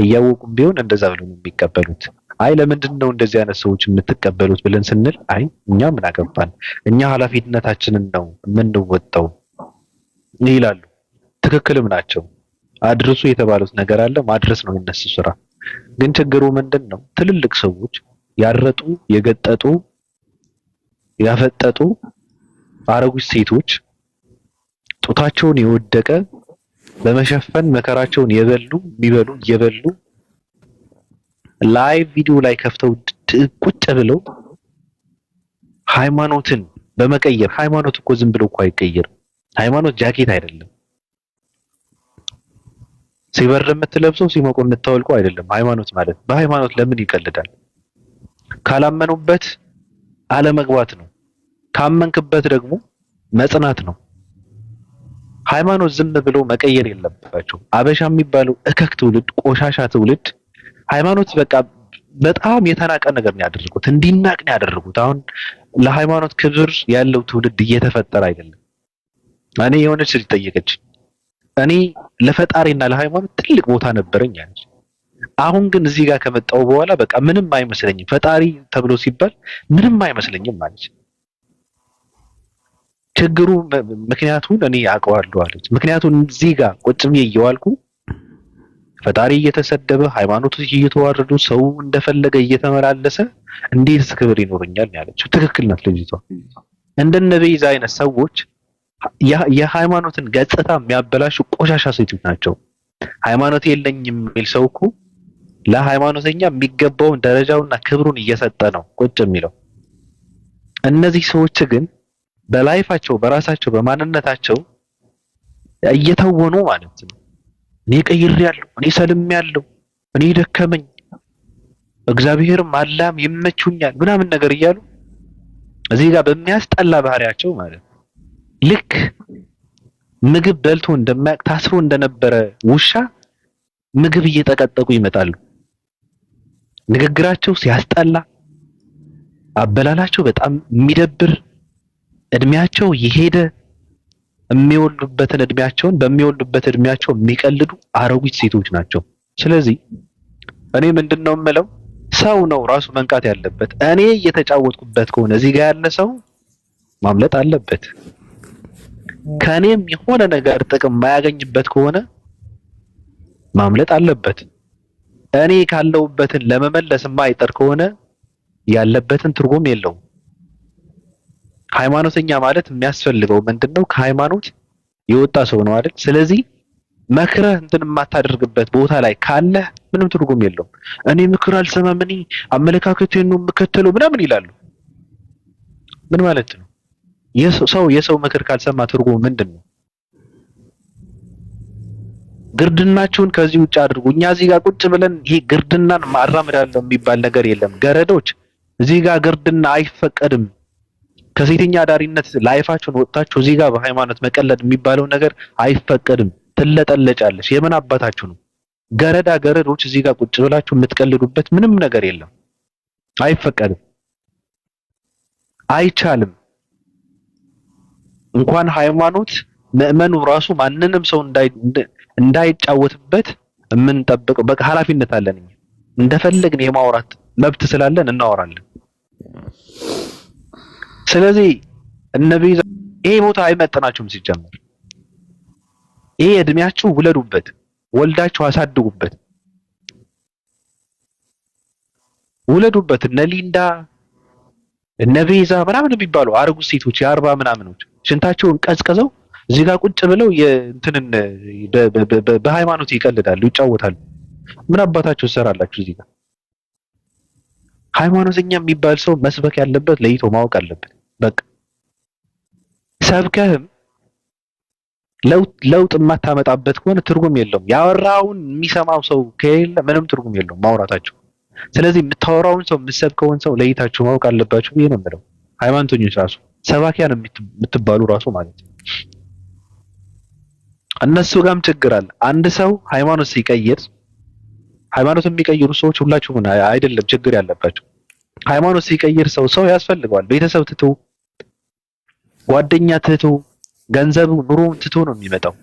[SPEAKER 1] እያወቁም ቢሆን እንደዛ ብለው ነው የሚቀበሉት። አይ ለምንድን ነው እንደዚህ አይነት ሰዎች የምትቀበሉት ብለን ስንል አይ እኛ ምን አገባን፣ እኛ ኃላፊነታችንን ነው የምንወጣው ይላሉ። ትክክልም ናቸው። አድርሱ የተባሉት ነገር አለ፣ ማድረስ ነው የነሱ ስራ። ግን ችግሩ ምንድን ነው? ትልልቅ ሰዎች ያረጡ፣ የገጠጡ፣ ያፈጠጡ አረጉት ሴቶች ጡታቸውን የወደቀ በመሸፈን መከራቸውን የሚበሉ እየበሉ ላይቭ ቪዲዮ ላይ ከፍተው ቁጭ ብለው ሃይማኖትን በመቀየር ሃይማኖት እኮ ዝም ብሎ እኮ አይቀየርም። ሃይማኖት ጃኬት አይደለም። ሲበር የምትለብሰው ሲሞቅ የምታወልቀው አይደለም። ሃይማኖት ማለት በሃይማኖት ለምን ይቀልዳል? ካላመኑበት አለመግባት ነው። ካመንክበት ደግሞ መጽናት ነው። ሃይማኖት ዝም ብሎ መቀየር የለባቸው። አበሻ የሚባለው እከክ ትውልድ፣ ቆሻሻ ትውልድ ሃይማኖት በቃ በጣም የተናቀ ነገር ነው ያደረጉት፣ እንዲናቅ ነው ያደረጉት። አሁን ለሃይማኖት ክብር ያለው ትውልድ እየተፈጠረ አይደለም። እኔ የሆነች ልጅ ጠየቀች፣ እኔ ለፈጣሪና ለሃይማኖት ትልቅ ቦታ ነበረኝ አለች። አሁን ግን እዚህ ጋር ከመጣው በኋላ በቃ ምንም አይመስለኝም፣ ፈጣሪ ተብሎ ሲባል ምንም አይመስለኝም አለች። ችግሩ ምክንያቱን እኔ አውቀዋለሁ አለች። ምክንያቱም እዚህ ጋር ቁጭ ብዬ እየዋልኩ ፈጣሪ እየተሰደበ ሃይማኖቶች እየተዋረዱ ሰው እንደፈለገ እየተመላለሰ እንዴት ክብር ይኖረኛል ያለችው። ትክክል ናት ልጅቷ። እንደነ ቤዛ አይነት ሰዎች የሃይማኖትን ገጽታ የሚያበላሹ ቆሻሻ ሴቶች ናቸው። ሃይማኖት የለኝም የሚል ሰው እኮ ለሃይማኖተኛ የሚገባውን ደረጃውና ክብሩን እየሰጠ ነው ቁጭ የሚለው። እነዚህ ሰዎች ግን በላይፋቸው በራሳቸው በማንነታቸው እየተወኑ ማለት ነው። እኔ ቀይሬያለሁ፣ እኔ ሰልሜያለሁ፣ እኔ ደከመኝ፣ እግዚአብሔርም አላህም ይመቹኛል ምናምን ነገር እያሉ እዚህ ጋር በሚያስጠላ ባህሪያቸው ማለት ነው ልክ ምግብ በልቶ እንደማያቅ ታስሮ እንደነበረ ውሻ ምግብ እየጠቀጠቁ ይመጣሉ። ንግግራቸው ሲያስጠላ፣ አበላላቸው በጣም የሚደብር፣ እድሜያቸው የሄደ የሚወልዱበትን እድሜያቸውን በሚወልዱበት እድሜያቸው የሚቀልዱ አሮጊት ሴቶች ናቸው። ስለዚህ እኔ ምንድነው የምለው ሰው ነው ራሱ መንቃት ያለበት። እኔ እየተጫወትኩበት ከሆነ እዚህ ጋር ያለ ሰው ማምለጥ አለበት። ከኔም የሆነ ነገር ጥቅም ማያገኝበት ከሆነ ማምለጥ አለበት። እኔ ካለውበትን ለመመለስ የማይጠር ከሆነ ያለበትን ትርጉም የለውም። ሃይማኖተኛ ማለት የሚያስፈልገው ምንድነው? ከሃይማኖት የወጣ ሰው ነው አይደል? ስለዚህ መክረህ እንትን የማታደርግበት ቦታ ላይ ካለ ምንም ትርጉም የለውም። እኔ ምክር አልሰማም፣ እኔ አመለካከቴን ነው የምከተለው ምናምን ይላሉ። ምን ማለት ነው? የሰው ምክር ካልሰማ ትርጉሙ ምንድነው? ግርድናችሁን ከዚህ ውጭ አድርጉ። እኛ እዚህ ጋር ቁጭ ብለን ይሄ ግርድናን ማራመዳለው የሚባል ነገር የለም። ገረዶች እዚህ ጋር ግርድና አይፈቀድም። ከሴተኛ አዳሪነት ላይፋችሁን ወጣችሁ እዚህ ጋር በሃይማኖት መቀለድ የሚባለው ነገር አይፈቀድም። ትለጠለጫለሽ። የምን አባታችሁ ነው? ገረዶች እዚህ ጋር ቁጭ ብላችሁ የምትቀልዱበት ምንም ነገር የለም። አይፈቀድም፣ አይቻልም። እንኳን ሃይማኖት ምእመኑ ራሱ ማንንም ሰው እንዳይጫወትበት የምንጠብቀው በቃ ኃላፊነት አለን። እኛ እንደፈለግን የማውራት መብት ስላለን እናወራለን። ስለዚህ እነዚህ ይሄ ቦታ አይመጥናችሁም። ሲጀመር ይሄ እድሜያችሁ ውለዱበት፣ ወልዳችሁ አሳድጉበት፣ ውለዱበት። እነ ሊንዳ እነ ቤዛ ምናምን የሚባሉ አርጉዝ ሴቶች የአርባ ምናምኖች ሽንታቸውን ቀዝቅዘው እዚህ ጋር ቁጭ ብለው የእንትንን በሃይማኖት ይቀልዳሉ፣ ይጫወታሉ። ምን አባታችሁ ትሰራላችሁ እዚህ ጋር? ሃይማኖተኛ የሚባል ሰው መስበክ ያለበት ለይቶ ማወቅ አለበት። በቃ ሰብከህም ለውጥ የማታመጣበት ከሆነ ትርጉም የለውም። ያወራውን የሚሰማው ሰው ከሌለ ምንም ትርጉም የለውም ማውራታችሁ። ስለዚህ የምታወራውን ሰው የምትሰብከውን ሰው ለይታችሁ ማወቅ አለባችሁ ብዬ ነው የምለው። ሃይማኖተኞች ራሱ ሰባኪያን የምትባሉ ራሱ ማለት ነው። እነሱ ጋርም ችግር አለ። አንድ ሰው ሃይማኖት ሲቀይር፣ ሃይማኖት የሚቀይሩ ሰዎች ሁላችሁም አይደለም ችግር ያለባቸው። ሃይማኖት ሲቀይር ሰው ያስፈልገዋል። ቤተሰብ ትቶ፣ ጓደኛ ትቶ፣ ገንዘቡ ኑሮውን ትቶ ነው የሚመጣው።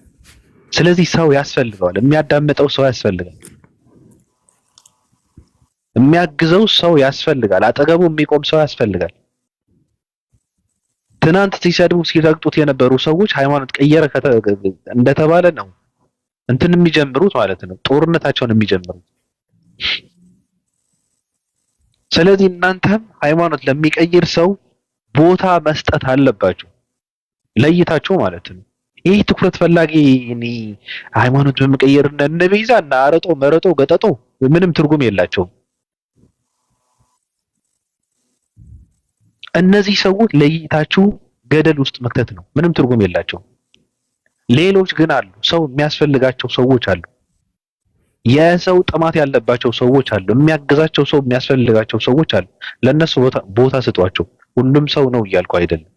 [SPEAKER 1] ስለዚህ ሰው ያስፈልገዋል። የሚያዳምጠው ሰው ያስፈልጋል። የሚያግዘው ሰው ያስፈልጋል። አጠገቡ የሚቆም ሰው ያስፈልጋል። ትናንት ሲሰድቡ ሲረግጡት የነበሩ ሰዎች ሃይማኖት ቀየረ እንደተባለ ነው እንትን የሚጀምሩት ማለት ነው፣ ጦርነታቸውን የሚጀምሩት። ስለዚህ እናንተም ሃይማኖት ለሚቀይር ሰው ቦታ መስጠት አለባችሁ፣ ለይታችሁ ማለት ነው። ይህ ትኩረት ፈላጊ እኔ ሃይማኖት በመቀየር እነ ቤዛ እና አረጦ መረጦ ገጠጦ ምንም ትርጉም የላቸውም። እነዚህ ሰዎች ለይታችሁ ገደል ውስጥ መክተት ነው። ምንም ትርጉም የላቸውም። ሌሎች ግን አሉ፣ ሰው የሚያስፈልጋቸው ሰዎች አሉ። የሰው ጥማት ያለባቸው ሰዎች አሉ። የሚያግዛቸው ሰው የሚያስፈልጋቸው ሰዎች አሉ። ለነሱ ቦታ ስጧቸው። ሁሉም ሰው ነው እያልኩ አይደለም።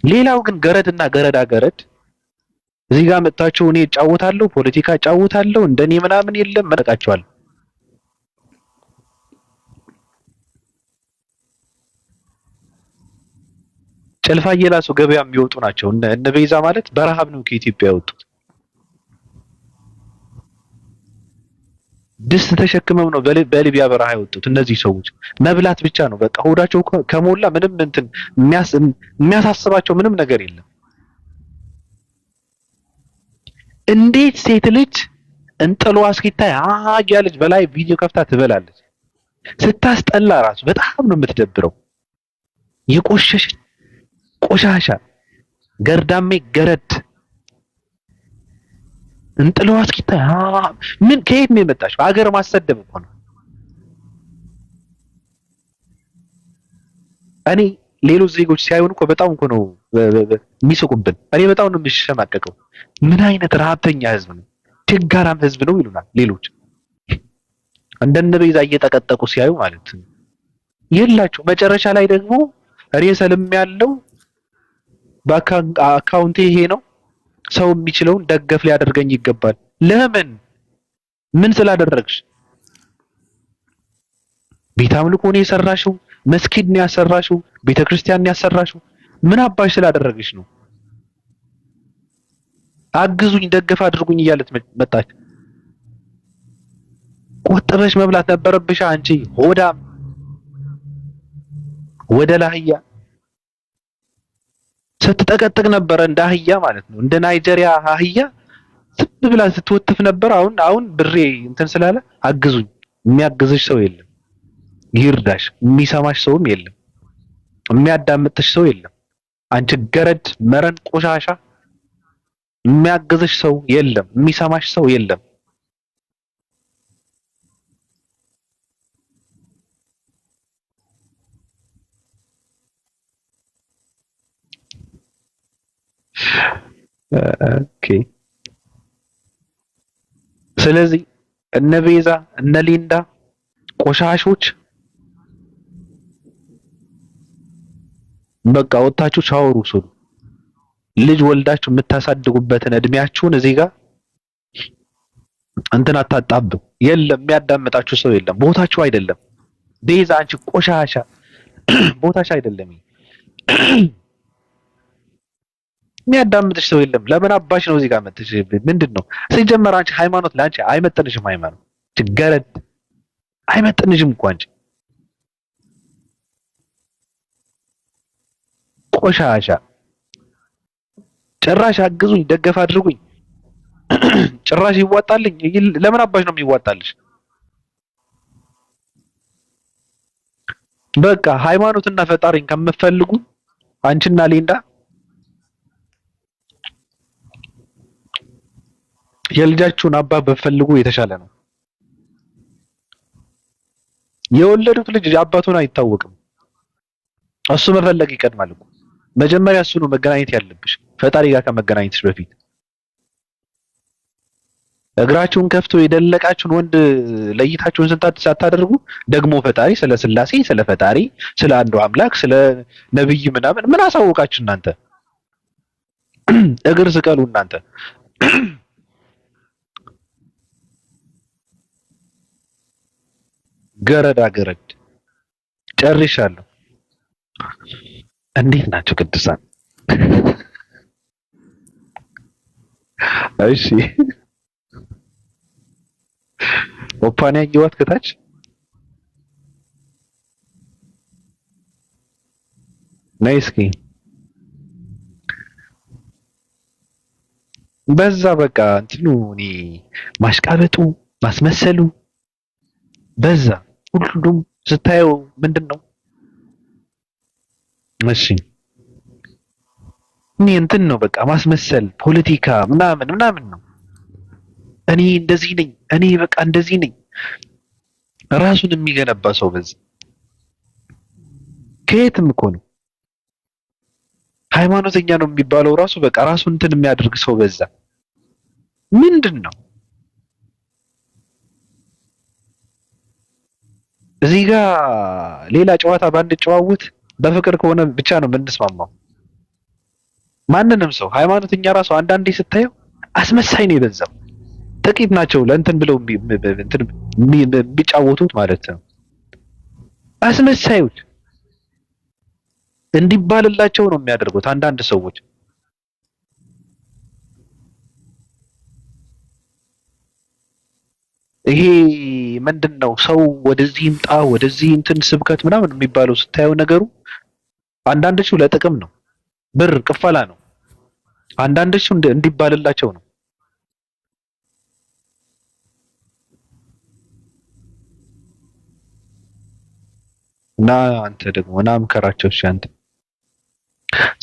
[SPEAKER 1] ሌላው ግን ገረድና ገረድ እዚህ ጋር መጣችሁ እኔ እጫወታለሁ፣ ፖለቲካ እጫወታለሁ፣ እንደኔ ምናምን የለም መጠቃቸዋል። ጭልፋ እየላሱ ገበያ የሚወጡ ናቸው። እነ ቤዛ ማለት በረሃብ ነው ከኢትዮጵያ የወጡት። ድስት ተሸክመው ነው በሊቢያ በረሃ የወጡት። እነዚህ ሰዎች መብላት ብቻ ነው በቃ። ሆዳቸው ከሞላ ምንም እንትን የሚያሳስባቸው ምንም ነገር የለም። እንዴት ሴት ልጅ እንጥሏ እስኪታይ ያለች በላይ ቪዲዮ ከፍታ ትበላለች። ስታስጠላ ራሱ በጣም ነው የምትደብረው። የቆሸሽ ቆሻሻ ገርዳሜ ገረድ እንጥሏ እስኪታይ ምን ከየት ነው የመጣችው? ሀገር ማሰደብ እኮ ነው። እኔ ሌሎች ዜጎች ሲያዩን እኮ በጣም እኮ ነው የሚስቁብን። እኔ በጣም ነው የምሸማቀቀው። ምን አይነት ረሀብተኛ ህዝብ ነው፣ ችጋራም ህዝብ ነው ይሉናል ሌሎች። እንደነ ቤዛ እየጠቀጠቁ ሲያዩ ማለት ነው የላቸው። መጨረሻ ላይ ደግሞ እኔ ሰልም ያለው በአካውንቴ ይሄ ነው፣ ሰው የሚችለውን ደገፍ ሊያደርገኝ ይገባል። ለምን? ምን ስላደረግሽ? ቤተ አምልኮ ነው የሰራሽው? መስጊድ ነው ያሰራሽው? ቤተክርስቲያን ነው ያሰራሽው? ምን አባሽ ስላደረግሽ ነው? አግዙኝ፣ ደገፍ አድርጉኝ እያለች መጣች። ቆጥበሽ መብላት ነበረብሽ አንቺ ሆዳም ወደ ላህያ ስትጠቀጥቅ ነበረ፣ እንደ አህያ ማለት ነው። እንደ ናይጄሪያ አህያ ዝም ብላ ስትወትፍ ነበር። አሁን ብሬ እንትን ስላለ አግዙኝ፣ የሚያግዝሽ ሰው የለም፣ ይርዳሽ፣ የሚሰማሽ ሰውም የለም፣ የሚያዳምጥሽ ሰው የለም። አንቺ ገረድ መረን ቆሻሻ፣ የሚያግዝሽ ሰው የለም፣ የሚሰማሽ ሰው የለም። ኦኬ። ስለዚህ እነ ቤዛ እነ ሊንዳ ቆሻሾች በቃ ወጣችሁ ሻወሩ ስሩ። ልጅ ወልዳችሁ የምታሳድጉበትን እድሜያችሁን እዚህ ጋር እንትን አታጣብቡ። የለም የሚያዳምጣችሁ ሰው የለም። ቦታችሁ አይደለም። ቤዛ አንቺ ቆሻሻ ቦታሽ አይደለም። የሚያዳምጥሽ ሰው የለም። ለምን አባሽ ነው እዚህ ጋር መጥተሽ ምንድነው? ሲጀመር አንቺ ሃይማኖት ለአንቺ አይመጥንሽም። ሃይማኖት ትገረድ አይመጥንሽም እኮ አንቺ ቆሻሻ። ጭራሽ አግዙኝ ደገፍ አድርጉኝ ጭራሽ ይዋጣልኝ። ለምን አባሽ ነው የሚዋጣልሽ? በቃ ሃይማኖትና ፈጣሪን ከምትፈልጉ አንቺና ሊንዳ የልጃችሁን አባት በፈልጉ የተሻለ ነው። የወለዱት ልጅ አባቱን አይታወቅም። እሱ መፈለግ ይቀድማል እኮ። መጀመሪያ እሱ ነው መገናኘት ያለብሽ ፈጣሪ ጋር ከመገናኘትሽ በፊት። እግራችሁን ከፍቶ የደለቃችሁን ወንድ ለይታችሁን ሳታደርጉ ደግሞ ፈጣሪ ስለ ስላሴ ስለ ፈጣሪ ስለ አንዱ አምላክ ስለ ነብይ ምናምን ምን አሳወቃችሁ እናንተ? እግር ስቀሉ እናንተ። ገረድ ጨርሻለሁ። እንዴት ናቸው ቅዱሳን? እሺ ኦፓን ያየዋት ከታች ነይ እስኪ። በዛ በቃ እንትኑ እኔ ማሽቃበጡ ማስመሰሉ በዛ። ሁሉም ስታየው ምንድነው? እሺ እኔ እንትን ነው በቃ ማስመሰል ፖለቲካ ምናምን ነው። እኔ እንደዚህ ነኝ፣ እኔ በቃ እንደዚህ ነኝ። ራሱን የሚገነባ ሰው በዚህ ከየትም እኮ ነው። ሃይማኖተኛ ነው የሚባለው ራሱ በቃ ራሱን እንትን የሚያደርግ ሰው በዛ። ምንድን ነው እዚህ ጋር ሌላ ጨዋታ ባንጨዋወት በፍቅር ከሆነ ብቻ ነው የምንስማማው። ማንንም ሰው ሃይማኖተኛ ራሱ አንዳንዴ ስታየው አስመሳይ ነው የበዛው። ጥቂት ናቸው ለእንትን ብለው የሚጫወቱት ማለት ነው። አስመሳዮች እንዲባልላቸው ነው የሚያደርጉት አንዳንድ ሰዎች። ይሄ ምንድነው? ሰው ወደዚህ ይምጣ ወደዚህ እንትን ስብከት ምናምን የሚባለው ስታየው ነገሩ አንዳንዶቹ ለጥቅም ነው፣ ብር ቅፈላ ነው። አንዳንዶቹ እንዲባልላቸው ነው። እና አንተ ደግሞ እና ምከራቸው እሺ አንተ።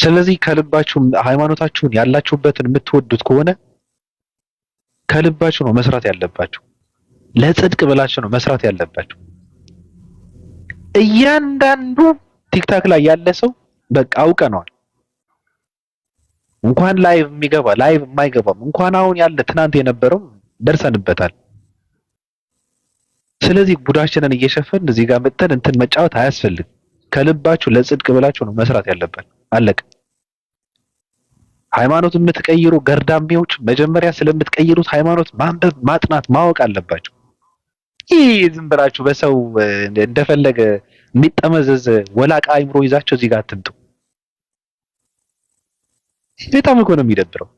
[SPEAKER 1] ስለዚህ ከልባችሁ ሃይማኖታችሁን ያላችሁበትን የምትወዱት ከሆነ ከልባችሁ ነው መስራት ያለባችሁ። ለጽድቅ ብላችሁ ነው መስራት ያለባችሁ። እያንዳንዱ ቲክታክ ላይ ያለ ሰው በቃ አውቀነዋል። እንኳን ላይቭ የሚገባ ላይቭ የማይገባም እንኳን አሁን ያለ ትናንት የነበረው ደርሰንበታል። ስለዚህ ጉዳችንን እየሸፈን እዚህ ጋር መጥተን እንትን መጫወት አያስፈልግም። ከልባችሁ ለጽድቅ ብላችሁ ነው መስራት ያለባችሁ። አለቀ። ሃይማኖት የምትቀይሩ ገርዳሚዎች መጀመሪያ ስለምትቀይሩት ሃይማኖት ማንበብ፣ ማጥናት፣ ማወቅ አለባችሁ። ይህ ዝም ብላችሁ በሰው እንደፈለገ የሚጠመዘዝ ወላቃ አይምሮ ይዛችሁ እዚህ ጋር አትምጡ። በጣም እኮ ነው የሚደብረው።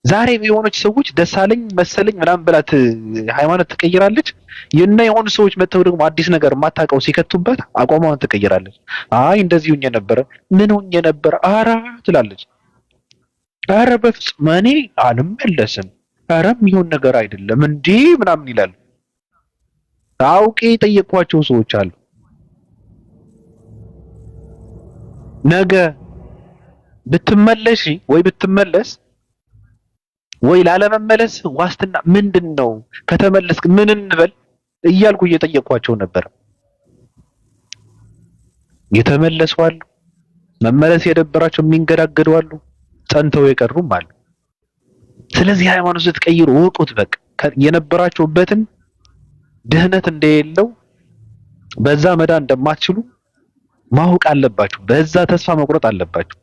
[SPEAKER 1] ዛሬ የሆነች ሰዎች ደሳለኝ መሰለኝ ምናምን ብላት ሃይማኖት ትቀይራለች። የና የሆኑ ሰዎች መተው ደግሞ አዲስ ነገር ማታውቀው ሲከቱበት አቋሟን ትቀይራለች። አይ እንደዚህ ሆኜ ነበር፣ ምን ሆኜ ነበር፣ አራ ትላለች። አረ በፍጹም እኔ አልመለስም፣ አረ የሚሆን ነገር አይደለም እንዴ ምናምን ይላል። አውቄ የጠየኳቸው ሰዎች አሉ። ነገ ብትመለሺ ወይ ብትመለስ ወይ ላለመመለስ ዋስትና ምንድነው? ከተመለስክ ምን እንበል እያልኩ እየጠየኳቸው ነበር። የተመለሱ አሉ፣ መመለስ የደበራቸው የሚንገዳገዱ አሉ፣ ጸንተው የቀሩም አሉ። ስለዚህ ሃይማኖት ስትቀይሩ ወቁት። በቃ የነበራችሁበትን ድህነት እንደሌለው በዛ መዳን እንደማትችሉ ማወቅ አለባችሁ። በዛ ተስፋ መቁረጥ አለባችሁ።